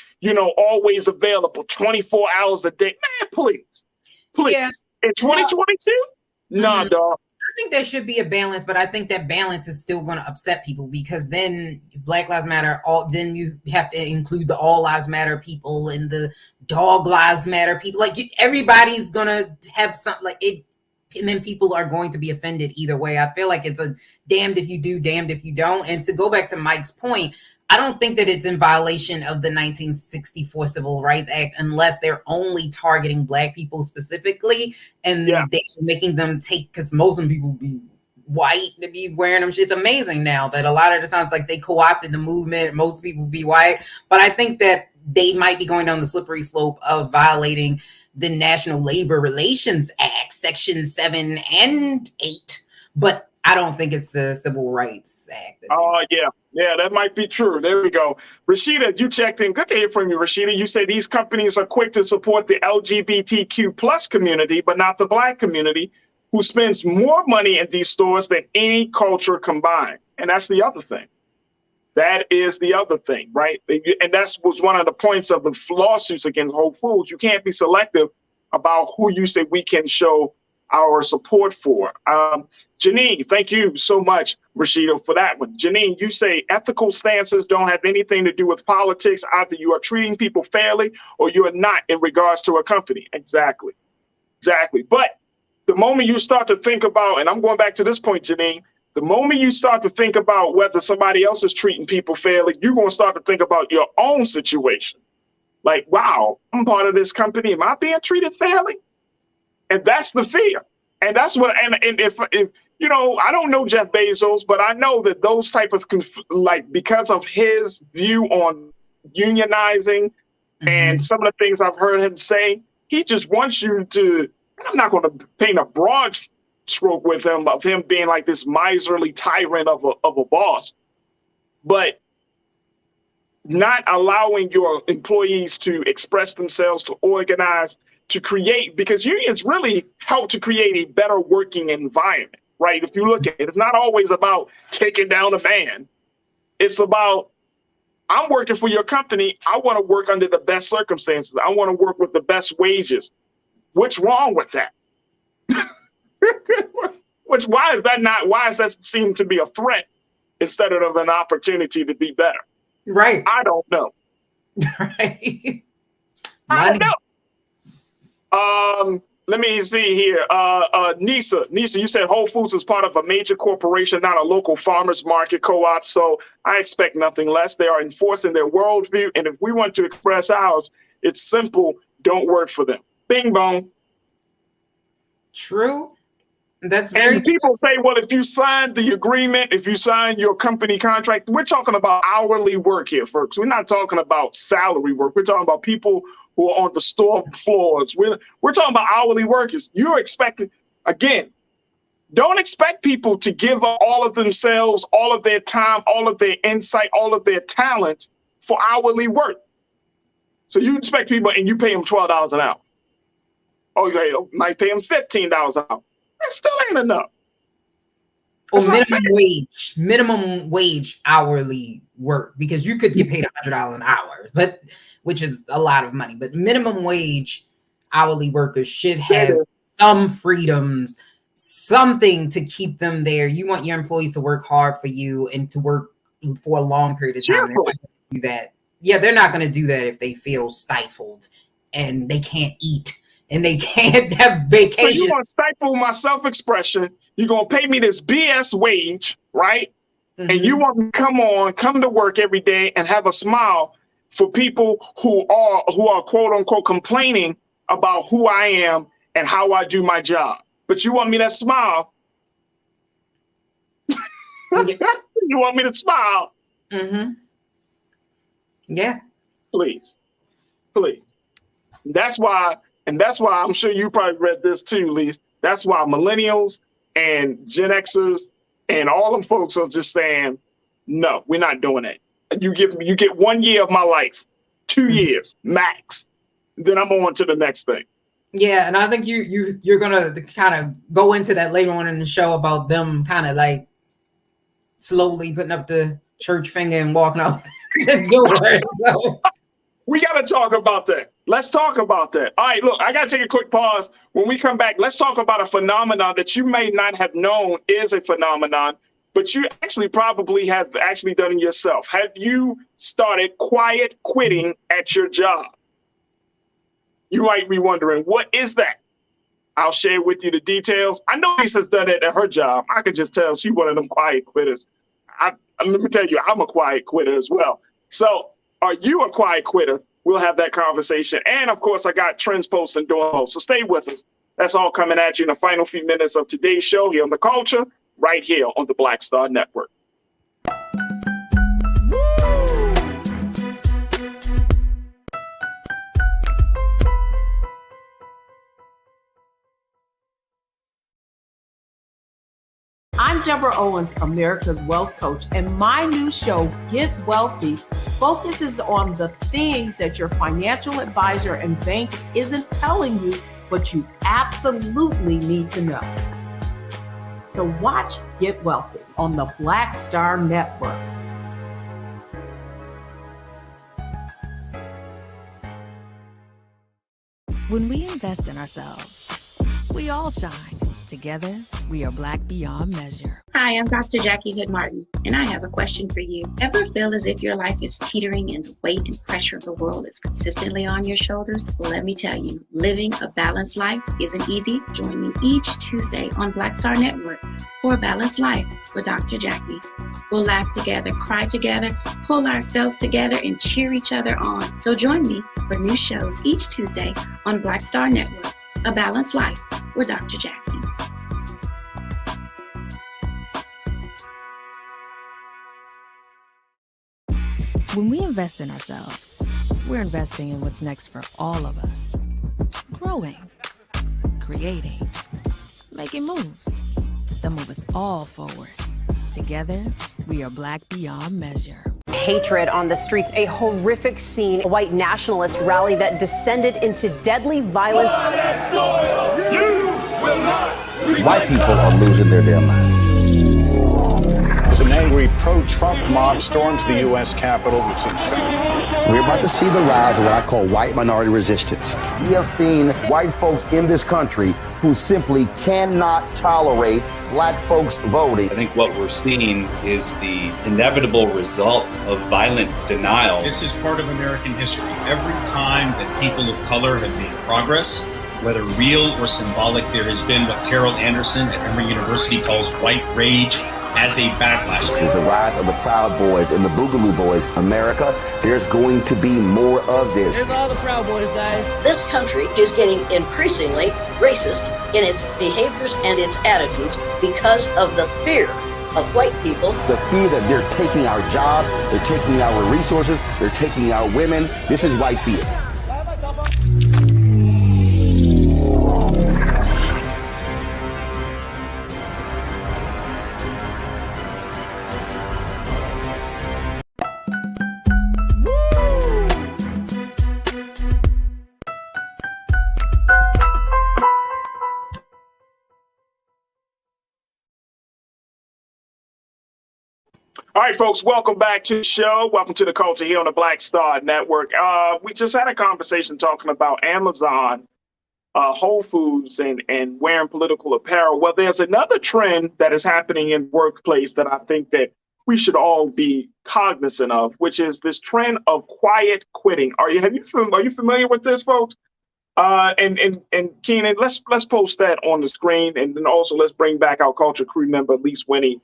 always available, 24 hours a day. Man, please. Yeah. In 2022? Nah, dog. I think there should be a balance, but I think that balance is still going to upset people, because then Black Lives Matter, then you have to include the All Lives Matter people and the Dog Lives Matter people. Like, everybody's going to have something like it, and then people are going to be offended either way. I feel like it's a damned if you do, damned if you don't. And to go back to Mike's point, I don't think that it's in violation of the 1964 Civil Rights Act unless they're only targeting Black people specifically, and they're making them because most of them people be white to be wearing them. It's amazing now that a lot of the times, like, they co-opted the movement. Most people be white, but I think that they might be going down the slippery slope of violating the National Labor Relations Act, Section 7 and 8, but I don't think it's the Civil Rights Act. Yeah, that might be true. There we go. Rashida, you checked in. Good to hear from you, Rashida. You say these companies are quick to support the LGBTQ plus community, but not the Black community, who spends more money in these stores than any culture combined. And that's the other thing. That is the other thing, right? And that was one of the points of the lawsuits against Whole Foods. You can't be selective about who you say we can show our support for. Janine, thank you so much, Rashida, for that one. Janine, you say ethical stances don't have anything to do with politics. Either you are treating people fairly or you are not in regards to a company. Exactly. But the moment you start to think about, and I'm going back to this point, Janine, The moment you start to think about whether somebody else is treating people fairly, you're going to start to think about your own situation. Like, wow, I'm part of this company. Am I being treated fairly? And that's the fear. And that's what, and if you know, I don't know Jeff Bezos, but I know that those type of, because of his view on unionizing and some of the things I've heard him say, he just wants you to, I'm not going to paint a broad stroke with him of him being like this miserly tyrant of a boss, but not allowing your employees to express themselves, to organize, to create, because unions really help to create a better working environment, right? If you look at it, it's not always about taking down a man. It's about, I'm working for your company. I want to work under the best circumstances. I want to work with the best wages. What's wrong with that? Why does that seem to be a threat instead of an opportunity to be better? Right. I don't know. Right. I don't know. Let me see here. Nisa, you said Whole Foods is part of a major corporation, not a local farmers market co-op. So I expect nothing less. They are enforcing their worldview. And if we want to express ours, it's simple. Don't work for them. Bing bong. True. That's very and people say, well, if you sign the agreement, if you sign your company contract, we're talking about hourly work here, folks. We're not talking about salary work. We're talking about people who are on the store floors. We're talking about hourly workers. You're expecting, again, don't expect people to give up all of themselves, all of their time, all of their insight, all of their talents for hourly work. So you expect people and you pay them $12 an hour. Okay, you might pay them $15 an hour. That still ain't enough. Or minimum wage hourly work, because you could get paid $100 an hour, which is a lot of money. But minimum wage hourly workers should have some freedoms, something to keep them there. You want your employees to work hard for you and to work for a long period of time. They're not gonna do that. Yeah, they're not going to do that if they feel stifled and they can't eat. And they can't have vacation. So you're going to stifle my self-expression. You're going to pay me this BS wage, right? Mm-hmm. And you want me to come to work every day and have a smile for people who are quote unquote complaining about who I am and how I do my job. But you want me to smile. You want me to smile. Mm-hmm. Yeah. Please. That's why I'm sure you probably read this too, Lise. That's why millennials and Gen Xers and all them folks are just saying, no, we're not doing that. You get 1 year of my life, 2 years max. Then I'm on to the next thing. Yeah, and I think you're gonna kind of go into that later on in the show about them kind of like slowly putting up the church finger and walking out the door. So. We got to talk about that. Let's talk about that. All right, look, I got to take a quick pause. When we come back, let's talk about a phenomenon that you may not have known is a phenomenon, but you actually probably have actually done it yourself. Have you started quiet quitting at your job? You might be wondering, what is that? I'll share with you the details. I know Lisa's done it at her job. I could just tell she's one of them quiet quitters. Let me tell you, I'm a quiet quitter as well. So are you a quiet quitter? We'll have that conversation. And of course, I got trends, posts, and doing. So stay with us. That's all coming at you in the final few minutes of today's show here on The Culture, right here on the Black Star Network. I'm Deborah Owens, America's Wealth Coach, and my new show, Get Wealthy, focuses on the things that your financial advisor and bank isn't telling you, but you absolutely need to know. So watch Get Wealthy on the Black Star Network. When we invest in ourselves, we all shine. Together, we are Black beyond measure. Hi, I'm Dr. Jackie Hood Martin, and I have a question for you. Ever feel as if your life is teetering and the weight and pressure of the world is consistently on your shoulders? Well, let me tell you, living a balanced life isn't easy. Join me each Tuesday on Black Star Network for a Balanced Life with Dr. Jackie. We'll laugh together, cry together, pull ourselves together, and cheer each other on. So join me for new shows each Tuesday on Black Star Network, A Balanced Life with Dr. Jackie. When we invest in ourselves, we're investing in what's next for all of us. Growing, creating, making moves that move us all forward. Together, we are Black beyond measure. Hatred on the streets, a horrific scene, a white nationalist rally that descended into deadly violence. White people are losing their damn minds. An angry pro-Trump mob storms the U.S. Capitol. We're about to see the rise of what I call white minority resistance. We have seen white folks in this country who simply cannot tolerate black folks voting. I think what we're seeing is the inevitable result of violent denial. This is part of American history. Every time that people of color have made progress, whether real or symbolic, there has been what Carol Anderson at Emory University calls white rage as a backlash. This is the rise of the Proud Boys and the Boogaloo Boys. America, there's going to be more of this. There's all the Proud Boys, guys. This country is getting increasingly racist in its behaviors and its attitudes because of the fear of white people. The fear that they're taking our jobs, they're taking our resources, they're taking our women. This is white fear. All right, folks, welcome back to the show. Welcome to the Culture here on the Black Star Network. We just had a conversation talking about Amazon, Whole Foods, and wearing political apparel. Well, there's another trend that is happening in workplace that I think that we should all be cognizant of, which is this trend of quiet quitting. Are you familiar with this, folks? And Keenan, let's post that on the screen, and then also let's bring back our culture crew member, Lise Winnie,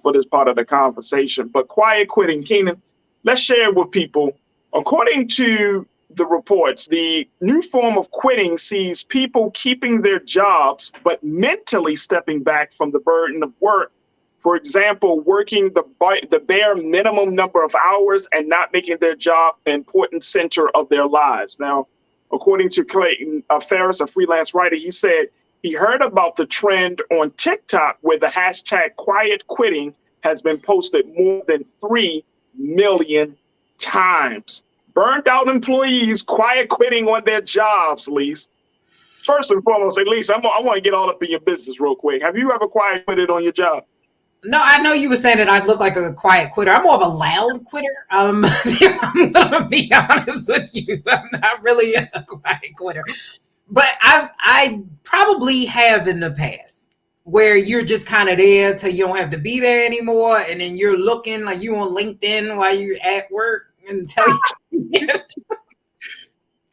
for this part of the conversation. But quiet quitting, Keenan, let's share with people. According to the reports, the new form of quitting sees people keeping their jobs, but mentally stepping back from the burden of work. For example, working the bare minimum number of hours and not making their job an important center of their lives. Now, according to Clayton Ferris, a freelance writer, he said he heard about the trend on TikTok where the hashtag quiet quitting has been posted more than 3 million times. Burned out employees quiet quitting on their jobs, Lise. First and foremost, at least I want to get all up in your business real quick. Have you ever quiet quitted on your job? No, I know you were saying that I look like a quiet quitter. I'm more of a loud quitter. I'm gonna be honest with you. I'm not really a quiet quitter. But I probably have in the past where you're just kind of there till you don't have to be there anymore, and then you're looking like you on LinkedIn while you're at work and tell you.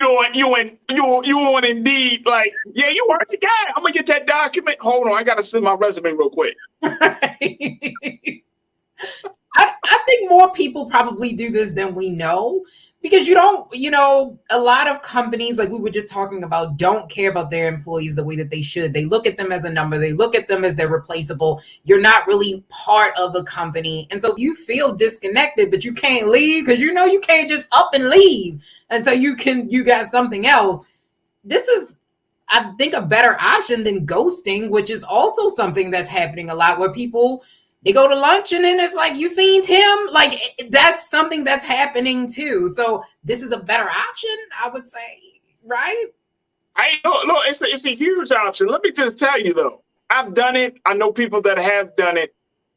You on Indeed, like, yeah, you work the guy. I'm gonna get that document. Hold on, I gotta send my resume real quick. I think more people probably do this than we know. Because a lot of companies, like we were just talking about, don't care about their employees the way that they should. They look at them as a number. They look at them as they're replaceable. You're not really part of the company. And so if you feel disconnected, but you can't leave because you can't just up and leave until you got something else. This is, I think, a better option than ghosting, which is also something that's happening a lot where people, they go to lunch and then it's like, you seen Tim? Like, that's something that's happening too. So this is a better option, I would say, right? It's a huge option. Let me just tell you though, I've done it. I know people that have done it.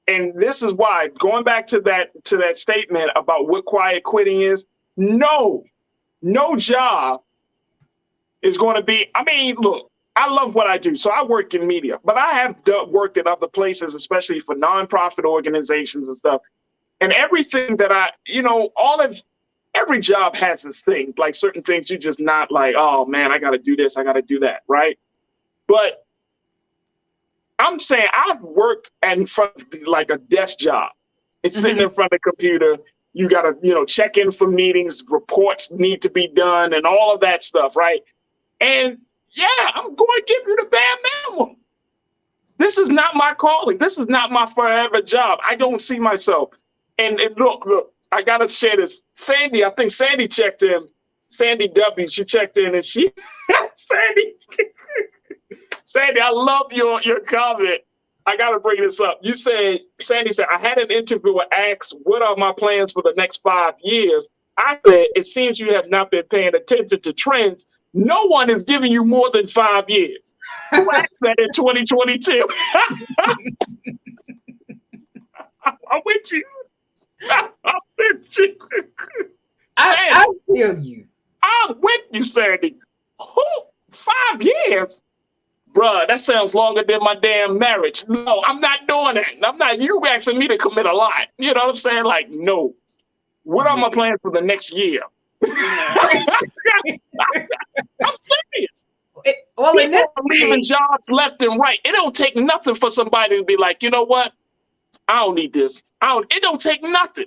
And this is why, going back to that statement about what quiet quitting is, no job is going to be, look, I love what I do. So I work in media, but I have worked at other places, especially for nonprofit organizations and stuff. And everything that every job has this thing, like certain things you're just not like, oh man, I got to do this, I got to do that, right? But I'm saying I've worked in front of like a desk job. It's sitting in front of the computer. You got to, check in for meetings, reports need to be done and all of that stuff, right? And yeah, I'm going to give you the bare minimum. This is not my calling. This is not my forever job. I don't see myself. And look, I got to share this. Sandy, I think Sandy checked in. Sandy W, she checked in and she, Sandy, I love your comment. I got to bring this up. Sandy said, I had an interviewer ask, what are my plans for the next 5 years? I said, it seems you have not been paying attention to trends. No one is giving you more than 5 years. Who asked that in 2022? I'm with you. I'm with you. I feel you. I'm with you, Sandy. 5 years? Bruh, that sounds longer than my damn marriage. No, I'm not doing that. You asking me to commit a lot. You know what I'm saying? Like, no. What are my plans for the next year? I'm serious. People are leaving jobs left and right. It don't take nothing for somebody to be like, you know what? I don't need this. It don't take nothing.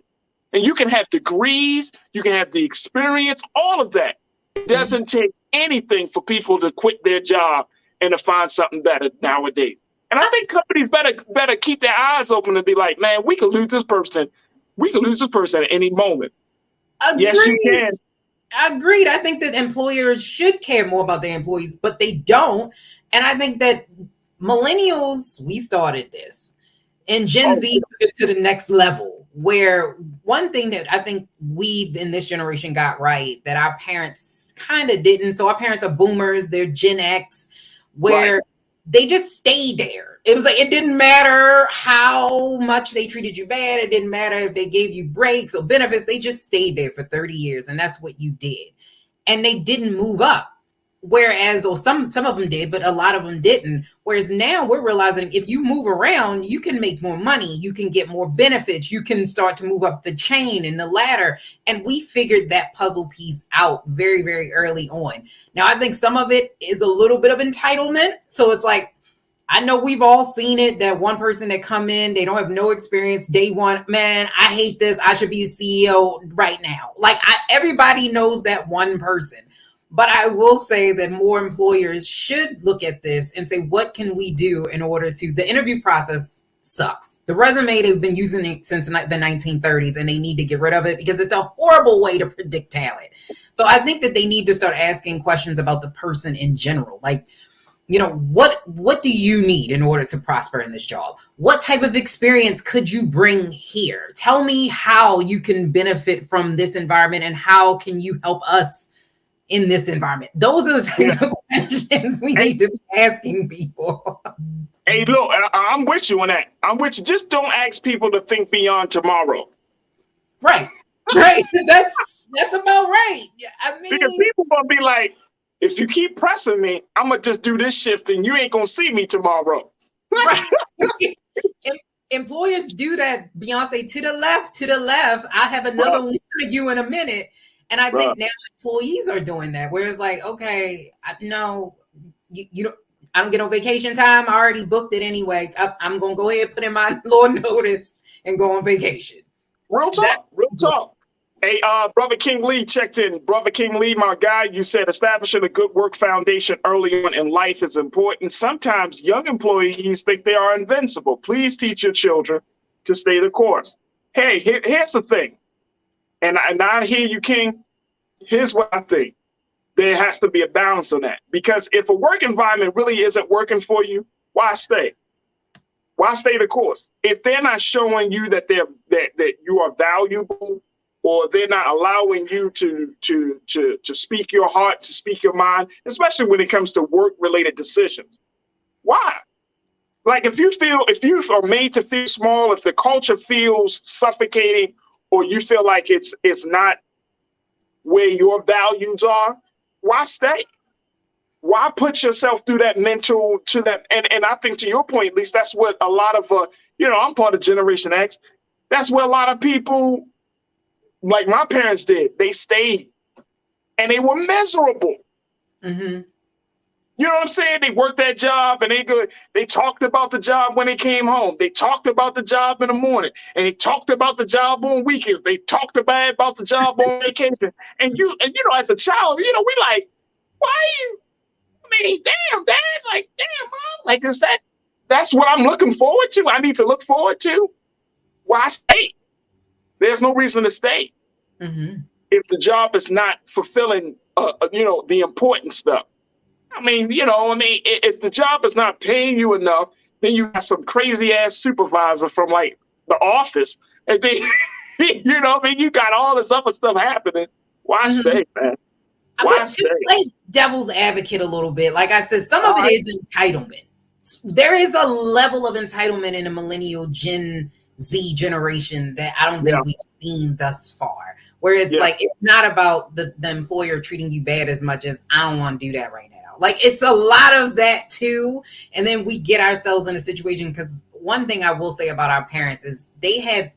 And you can have degrees, you can have the experience, all of that. It doesn't take anything for people to quit their job and to find something better nowadays. And I think companies better keep their eyes open and be like, man, we could lose this person. We could lose this person at any moment. Agreed. Yes, you can. Agreed. I think that employers should care more about their employees, but they don't. And I think that millennials, we started this. And Gen Z took it to the next level, where one thing that I think we in this generation got right that our parents kind of didn't. So our parents are boomers, they're Gen X, where they just stayed there. It was like, it didn't matter how much they treated you bad. It didn't matter if they gave you breaks or benefits. They just stayed there for 30 years. And that's what you did. And they didn't move up. Whereas, or some of them did, but a lot of them didn't. Whereas now we're realizing if you move around, you can make more money, you can get more benefits, you can start to move up the chain and the ladder. And we figured that puzzle piece out very, very early on. Now, I think some of it is a little bit of entitlement. So it's like, I know we've all seen it, that one person that come in, they don't have no experience day one. Man, I hate this. I should be the CEO right now. Like everybody knows that one person. But I will say that more employers should look at this and say, what can we do in order to, the interview process sucks. The resume, they've been using it since the 1930s and they need to get rid of it because it's a horrible way to predict talent. So I think that they need to start asking questions about the person in general. Like, what do you need in order to prosper in this job? What type of experience could you bring here? Tell me how you can benefit from this environment and how can you help us in this environment? Those are the types of questions we need to be asking people. Hey, look, I'm with you on that. I'm with you. Just don't ask people to think beyond tomorrow. Right. That's about right. I mean, because people gonna be like, if you keep pressing me, I'm gonna just do this shift and you ain't gonna see me tomorrow. Right. Employers do that, Beyonce, to the left. I have another one for you in a minute. And I think now employees are doing that, where it's like, okay, no, you don't. I don't get no vacation time. I already booked it anyway. I'm gonna go ahead and put in my little notice and go on vacation. Real talk. Hey, Brother King Lee checked in. Brother King Lee, my guy, you said establishing a good work foundation early on in life is important. Sometimes young employees think they are invincible. Please teach your children to stay the course. Hey, here's the thing. And I hear you, King. Here's what I think. There has to be a balance on that. Because if a work environment really isn't working for you, why stay? Why stay the course? If they're not showing you that that you are valuable, or they're not allowing you to speak your heart, to speak your mind, especially when it comes to work-related decisions. Why? Like if you are made to feel small, if the culture feels suffocating, or you feel like it's not where your values are, why stay? Why put yourself through that mental to that? And I think to your point, at least that's what a lot of, I'm part of Generation X. That's what a lot of people, like my parents did. They stayed and they were miserable. Mm-hmm. You know what I'm saying? They worked that job and they talked about the job when they came home. They talked about the job in the morning and they talked about the job on weekends. They talked about the job on vacation. And you know, as a child, we like, why are you, I mean, damn, Dad, like, damn, Mom, like, that's what I'm looking forward to. I need to look forward to. Why stay? There's no reason to stay. Mm-hmm. If the job is not fulfilling, the important stuff. I mean, if the job is not paying you enough, then you got some crazy ass supervisor from like the office, and then you got all this other stuff happening. Why stay, man? Why stay? Play devil's advocate a little bit. Like I said, some of it is entitlement. There is a level of entitlement in the millennial Gen Z generation that I don't think we've seen thus far. Where it's like, it's not about the employer treating you bad as much as I don't want to do that right now. Like, it's a lot of that too. And then we get ourselves in a situation, because one thing I will say about our parents is they had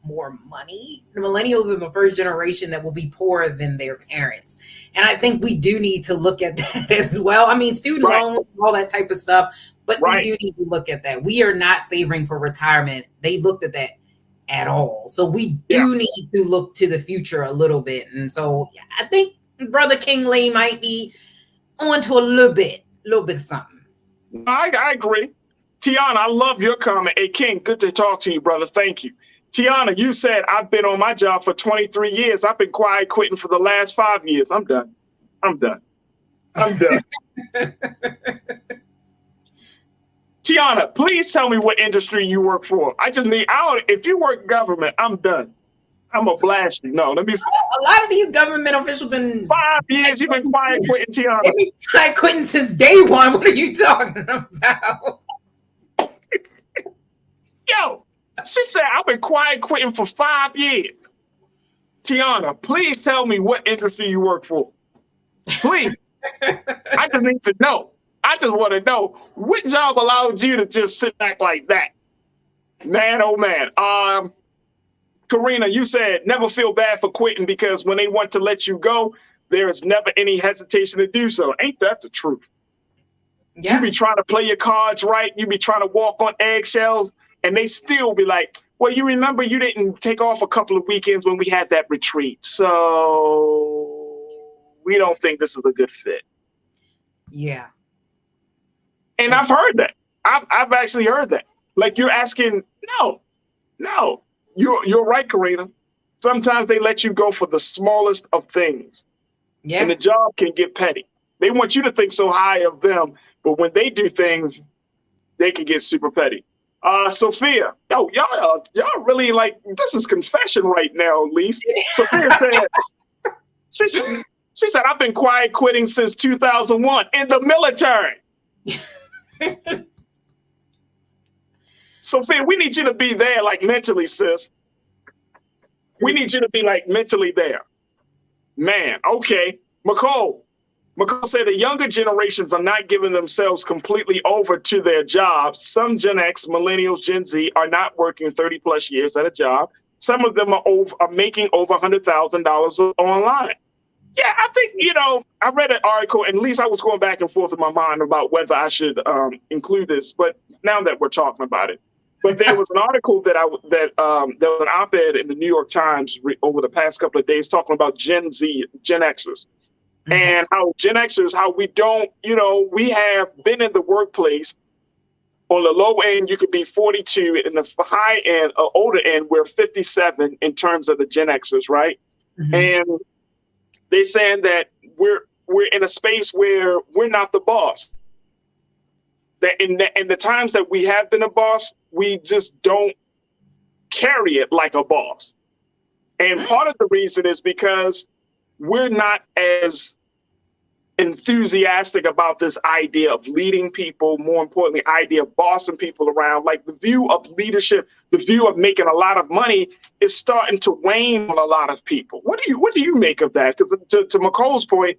more money. The millennials are the first generation that will be poorer than their parents. And I think we do need to look at that as well. I mean, student loans, all that type of stuff, but we do need to look at that. We are not saving for retirement. They looked at that at all. So we do need to look to the future a little bit. And so I think Brother King Lee might be on to a little bit of something. I agree. Tiana, I love your comment. Hey, King, good to talk to you, brother. Thank you. Tiana, you said, I've been on my job for 23 years. I've been quiet quitting for the last 5 years. I'm done. Tiana, please tell me what industry you work for. If you work government, I'm done. I'm going to blast you. No, let me. A lot of these government officials been 5 years. You've been quiet quitting, Tiana. They've been quiet quitting since day one. What are you talking about? Yo, she said, I've been quiet quitting for 5 years. Tiana, please tell me what industry you work for. Please. I just need to know. I just want to know what job allowed you to just sit back like that. Man, oh man. Karina, you said never feel bad for quitting because when they want to let you go, there is never any hesitation to do so. Ain't that the truth? Yeah. You be trying to play your cards right. You be trying to walk on eggshells, and they still be like, well, you remember you didn't take off a couple of weekends when we had that retreat. So we don't think this is a good fit. Yeah. And I've heard that. I've actually heard that. Like you're asking, no. You're right, Karina. Sometimes they let you go for the smallest of things. Yeah. And the job can get petty. They want you to think so high of them, but when they do things, they can get super petty. Sophia, y'all really like, this is confession right now, Lise. Sophia said, she said, I've been quiet quitting since 2001 in the military. Sophia, we need you to be there, like mentally, sis. We need you to be like mentally there. Man, okay. McCall said the younger generations are not giving themselves completely over to their jobs. Some Gen X, millennials, Gen Z are not working 30 plus years at a job. Some of them are making over $100,000 online. Yeah, I think, I read an article, and at least I was going back and forth in my mind about whether I should include this, but now that we're talking about it. But there was an article that there was an op-ed in the New York Times over the past couple of days talking about Gen Xers, and how Gen Xers, how we don't, we have been in the workplace. On the low end, you could be 42. In the high end, older end, we're 57 in terms of the Gen Xers, right? Mm-hmm. And they're saying that we're in a space where we're not the boss. That in the times that we have been a boss, we just don't carry it like a boss. And part of the reason is because we're not as enthusiastic about this idea of leading people, more importantly, idea of bossing people around. Like the view of leadership, the view of making a lot of money is starting to wane on a lot of people. What do you make of that? Because to McCall's point,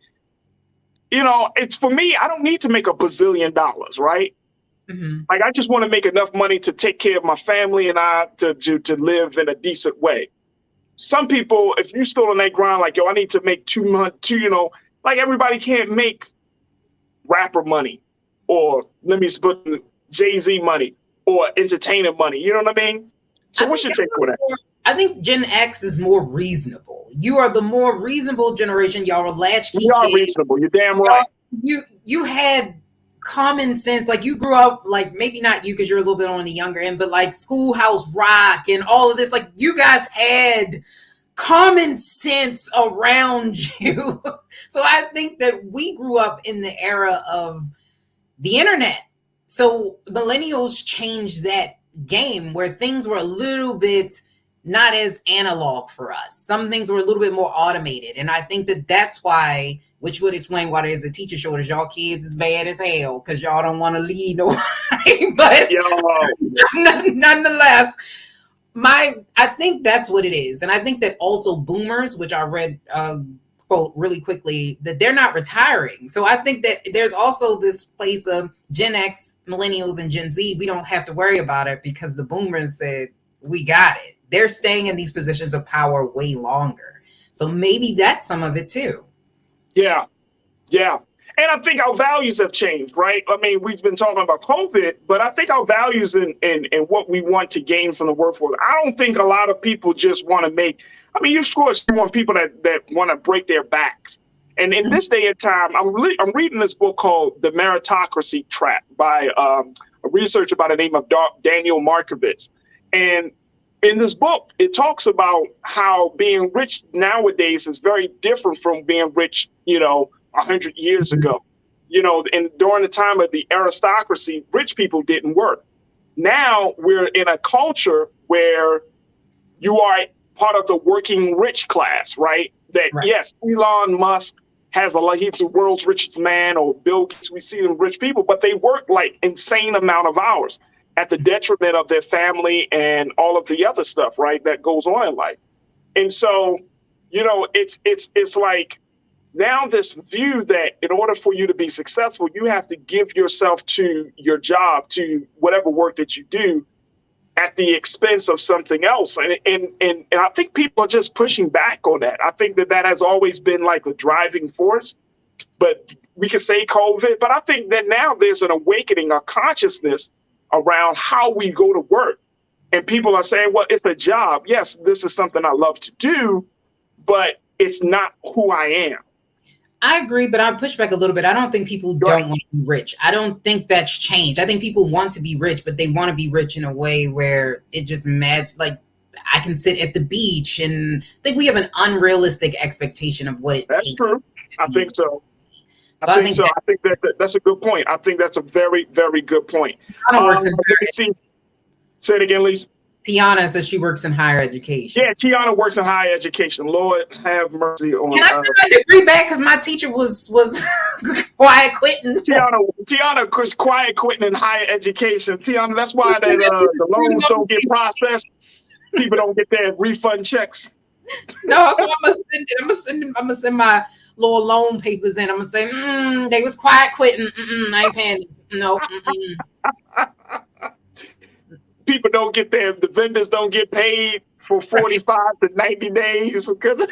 it's for me, I don't need to make $1 bazillion, right? Mm-hmm. Like, I just want to make enough money to take care of my family and to live in a decent way. Some people, if you still on that grind, like, yo, I need to make like everybody can't make rapper money, or let me put Jay-Z money, or entertainer money. You know what I mean? So what's your take on that? I think Gen X is more reasonable. You are the more reasonable generation. Y'all are latchkey kids. You are reasonable. You're damn right. You had common sense. Like, you grew up, like, maybe not you because you're a little bit on the younger end, but like Schoolhouse Rock and all of this. Like, you guys had common sense around you. So I think that we grew up in the era of the internet. So millennials changed that game where things were a little bit not as analog for us. Some things were a little bit more automated. And I think that that's why, which would explain why there's a teacher shortage. Y'all kids is bad as hell because y'all don't want to lead nobody. But nonetheless, I think that's what it is. And I think that also boomers, which I read quote really quickly, that they're not retiring. So I think that there's also this place of Gen X, millennials, and Gen Z. We don't have to worry about it because the boomers said, we got it. They're staying in these positions of power way longer. So maybe that's some of it too. Yeah. And I think our values have changed, right? I mean, we've been talking about COVID, but I think our values and what we want to gain from the workforce. I don't think a lot of people just want to make, I mean, you want people that want to break their backs. And in this day and time, I'm reading this book called The Meritocracy Trap by a researcher by the name of Daniel Markovitz. And in this book, it talks about how being rich nowadays is very different from being rich, 100 years ago. And during the time of the aristocracy, rich people didn't work. Now we're in a culture where you are part of the working rich class, right? Yes, Elon Musk has he's the world's richest man, or Bill Gates, we see them rich people, but they work like insane amount of hours at the detriment of their family and all of the other stuff, right, that goes on in life. And so, it's like now this view that in order for you to be successful, you have to give yourself to your job, to whatever work that you do, at the expense of something else. And I think people are just pushing back on that. I think that has always been like a driving force, but we can say COVID, but I think that now there's an awakening, a consciousness around how we go to work. And people are saying, well, it's a job. Yes, this is something I love to do, but it's not who I am. I agree, but I push back a little bit. I don't think people don't want to be rich. I don't think that's changed. I think people want to be rich, but they want to be rich in a way where it just like I can sit at the beach, and I think we have an unrealistic expectation of what it takes. That's true. I think so. I think that's a good point. I think that's a very, very good point. Say it again, Lisa. Tiana says she works in higher education. Yeah, Tiana works in higher education. Lord have mercy on. Can I send my degree back because my teacher was quiet quitting? Tiana was quiet quitting in higher education. Tiana, that's why the loans don't get processed. People don't get their refund checks. No, so I'm gonna send my little loan papers in. I'm gonna say, they was quiet quitting. I ain't paying. No. People don't get the vendors don't get paid for 45 to 90 days because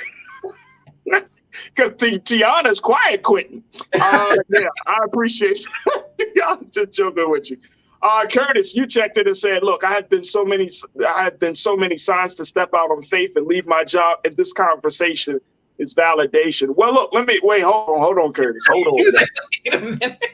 Tiana's quiet quitting. Yeah, I appreciate it. I'm just joking with you. Curtis, you checked it and said, look, I had been so many signs to step out on faith and leave my job, and this conversation is validation. Well, look, hold on, Curtis. Hold on. Wait a minute.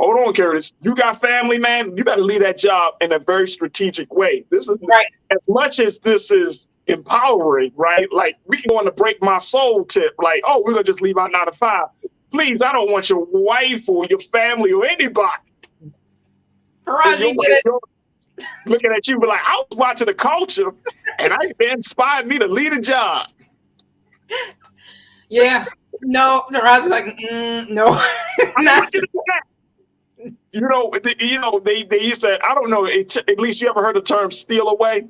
Hold on, Curtis. You got family, man. You better leave that job in a very strategic way. This is right. As much as this is empowering, right? Like, we can go on the break my soul tip, like, oh, we're gonna just leave our 9 to 5. Please, I don't want your wife or your family or anybody Farajii, looking at you, be like, I was watching The Culture, and they inspired me to lead a job. Yeah. No, Farajii like, no. Not. They used to, I don't know, at least you ever heard the term steal away?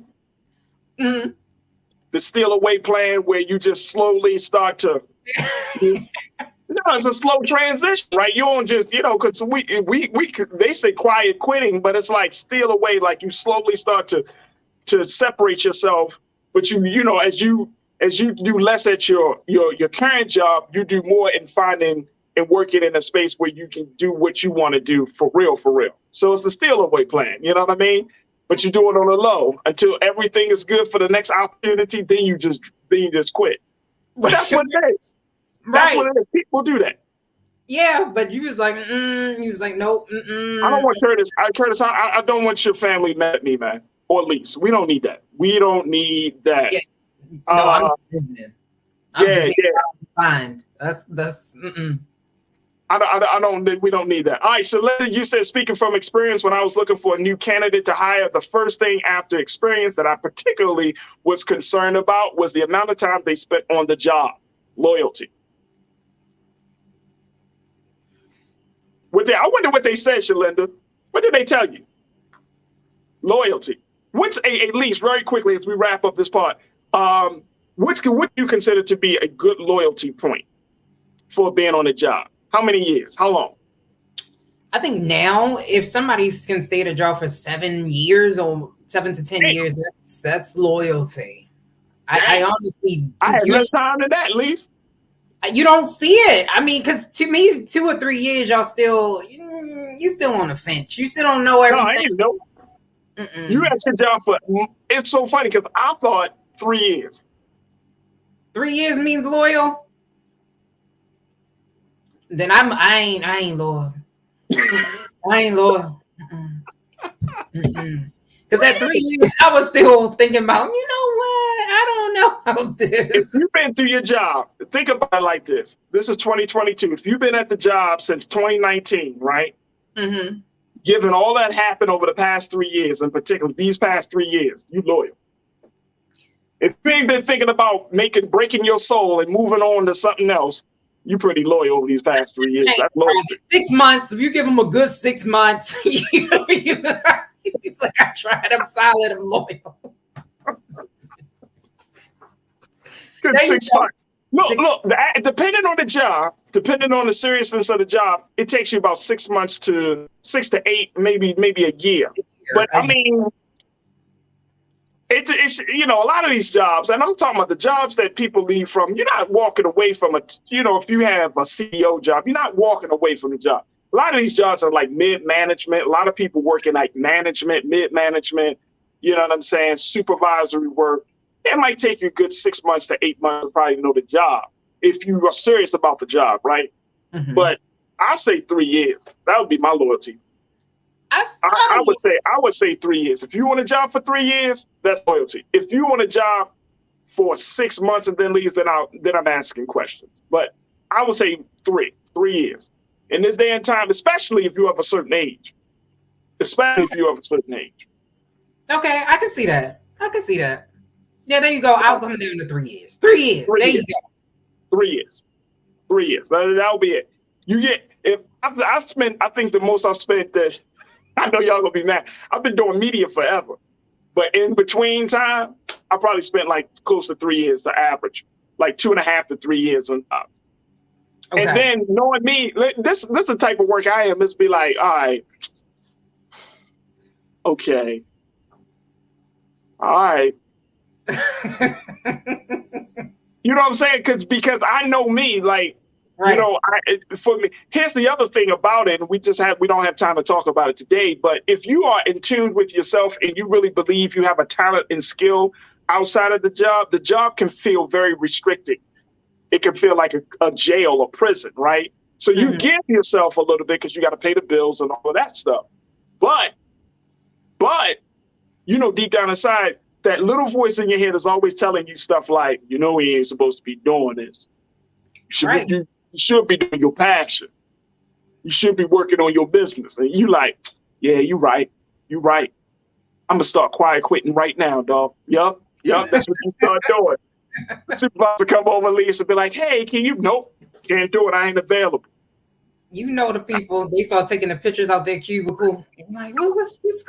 Mm-hmm. The steal away plan, where you just slowly start to No, it's a slow transition, right? You don't just, because they say quiet quitting, but it's like steal away, like you slowly start to separate yourself. But as you do less at your current job, you do more in finding and working in a space where you can do what you want to do for real. So it's the steal away plan, you know what I mean? But you do it on the low until everything is good for the next opportunity. Then you just quit. But that's what it is. That's what it is. People do that. Yeah, but you was like, nope. I don't want Curtis. Curtis, I don't want your family mad at me, man. Or at least we don't need that. We don't need that. Yeah. No, I'm just find. That's. We don't need that. All right, so you said, speaking from experience, when I was looking for a new candidate to hire, the first thing after experience that I particularly was concerned about was the amount of time they spent on the job. Loyalty. I wonder what they said, Shalinda. What did they tell you? Loyalty. What's at least very quickly as we wrap up this part, what do you consider to be a good loyalty point for being on a job? How many years? How long? I think now, if somebody can stay at a job for 7 years or 7 to 10 years, that's loyalty. I honestly, I had less time than that, at least. You don't see it. I mean, because to me, 2 or 3 years, you still on the fence. You still don't know everything. No, I didn't know. You had your job for. It's so funny because I thought 3 years. 3 years means loyal. Then I ain't loyal. I ain't loyal. Because at 3 years, I was still thinking about, you know what? I don't know about this. If you've been through your job, think about it like this. This is 2022. If you've been at the job since 2019, right? Mm-hmm. Given all that happened over the past 3 years, in particular, these past 3 years, you loyal. If you ain't been thinking about breaking your soul and moving on to something else, you pretty loyal over these past 3 years. That's loyalty. 6 months. If you give them a good 6 months, it's like, I tried. I'm solid. I'm loyal. Good 6 months. Look, depending on the job, depending on the seriousness of the job, it takes you about 6 months to 6 to 8, maybe a year. But I mean, it's a lot of these jobs, and I'm talking about the jobs that people leave from. You're not walking away from if you have a CEO job, you're not walking away from the job. A lot of these jobs are like mid-management. A lot of people working like management, mid-management, you know what I'm saying, supervisory work. It might take you a good 6 months to 8 months to probably know the job if you are serious about the job, right? Mm-hmm. But I say 3 years. That would be my loyalty. I would say 3 years. If you want a job for 3 years, that's loyalty. If you want a job for 6 months and then leaves, then I'm asking questions. But I would say 3 years. In this day and time, especially if you have a certain age. Okay, I can see that. Yeah, there you go. I'll come down to 3 years. 3 years. There you go. 3 years. 3 years. That'll be it. You get, I think the most I've spent, I know y'all gonna be mad. I've been doing media forever. But in between time, I probably spent like close to 3 years to average, like 2.5 to 3 years on up. Okay. And then knowing me, this is the type of work I am. It's be like, all right, okay, all right. You know what I'm saying? Because I know me, like, right. For me, here's the other thing about it, and we don't have time to talk about it today, but if you are in tune with yourself and you really believe you have a talent and skill outside of the job can feel very restricting. It can feel like a jail or prison, right? So you give yourself a little bit because you got to pay the bills and all of that stuff. But, deep down inside, that little voice in your head is always telling you stuff like, we ain't supposed to be doing this. You should be doing your passion. You should be working on your business. And you like, yeah, you're right. I'm going to start quiet quitting right now, dog. Yup, that's what you start doing. The supervisor come over, Lisa, and be like, hey, nope, can't do it. I ain't available. The people, they start taking the pictures out their cubicle. I'm like, what's this?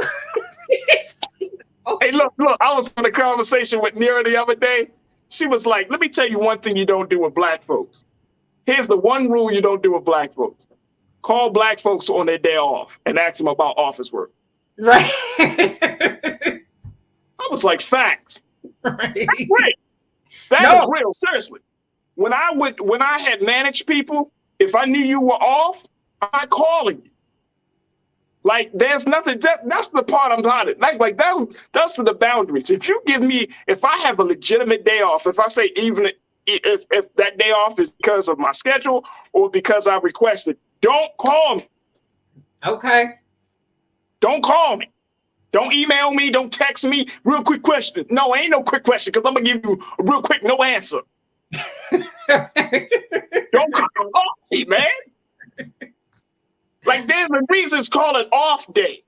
Hey, look, I was in a conversation with Nira the other day. She was like, let me tell you one thing you don't do with black folks. Here's the one rule you don't do with black folks. Call black folks on their day off and ask them about office work. Right. I was like, facts. Right. That's great. That is real. Seriously. When I had managed people, if I knew you were off, I'm not calling you. Like, there's nothing. That's the part I'm not. That's the boundaries. If I have a legitimate day off, if I say even if that day off is because of my schedule or because I requested, don't call me. Okay. Don't call me. Don't email me. Don't text me. Real quick question. No, ain't no quick question because I'm going to give you a real quick no answer. Don't call me, man. Like, there's a reason it's called an off day.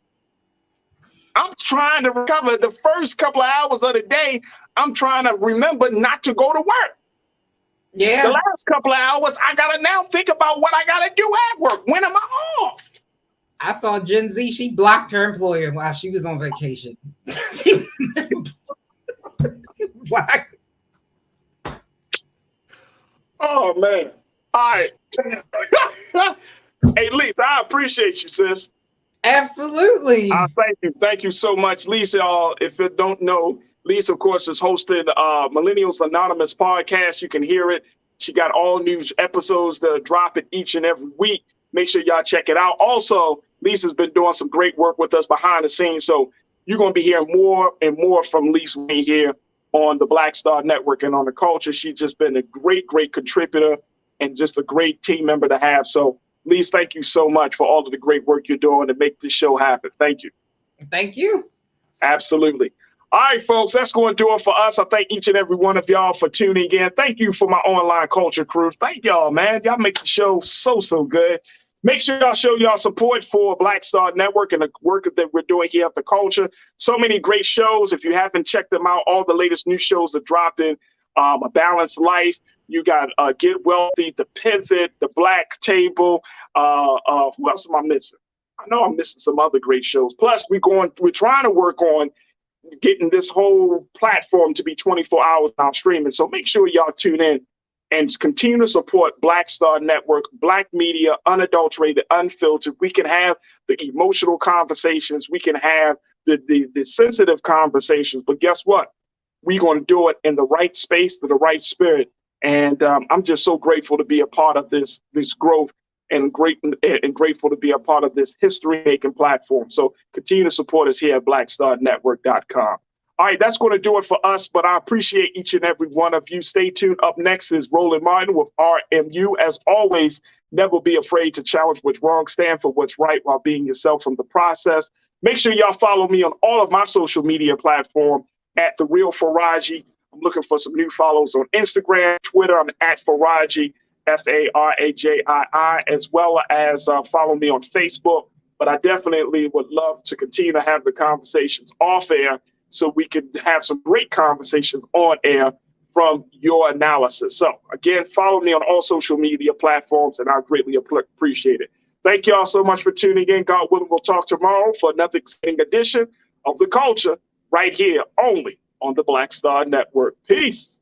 I'm trying to recover the first couple of hours of the day. I'm trying to remember not to go to work. Yeah. The last couple of hours, I got to now think about what I got to do at work. When am I off? I saw Gen Z. She blocked her employer while she was on vacation. Why? Oh, man. All right. Hey, Lisa, I appreciate you, sis. Absolutely. Thank you. Thank you so much. Lisa, if you don't know, Lisa, of course, is hosted Millennials Anonymous podcast. You can hear it. She got all new episodes that are dropping each and every week. Make sure y'all check it out. Also, Lisa's been doing some great work with us behind the scenes. So you're going to be hearing more and more from Lisa here on the Black Star Network and on the culture. She's just been a great, great contributor and just a great team member to have. So, Lisa, thank you so much for all of the great work you're doing to make this show happen. Thank you. Thank you. Absolutely. All right, folks, that's going to do it for us. I thank each and every one of y'all for tuning in. Thank you for my online culture crew. Thank y'all, man. Y'all make the show so good. Make sure y'all show y'all support for Black Star Network and the work that we're doing here at the culture. So many great shows. If you haven't checked them out, all the latest new shows are dropping. A Balanced Life. You got Get Wealthy, The Pivot, The Black Table. Who else am I missing? I know I'm missing some other great shows. Plus, we're trying to work on getting this whole platform to be 24 hours now streaming. So make sure y'all tune in and continue to support Black Star Network, Black media, unadulterated, unfiltered. We can have the emotional conversations. We can have the sensitive conversations. But guess what? We're going to do it in the right space, to the right spirit. And I'm just so grateful to be a part of this growth and grateful to be a part of this history-making platform. So continue to support us here at blackstarnetwork.com. All right, that's going to do it for us, but I appreciate each and every one of you. Stay tuned. Up next is Roland Martin with RMU. As always, never be afraid to challenge what's wrong, stand for what's right while being yourself from the process. Make sure y'all follow me on all of my social media platforms at The Real Farajii. I'm looking for some new follows on Instagram, Twitter. I'm at Farajii, Farajii, as well as follow me on Facebook. But I definitely would love to continue to have the conversations off air so we can have some great conversations on air from your analysis. So again, follow me on all social media platforms, and I greatly appreciate it. Thank y'all so much for tuning in. God willing, we'll talk tomorrow for another exciting edition of The Culture right here only on the Black Star Network. Peace.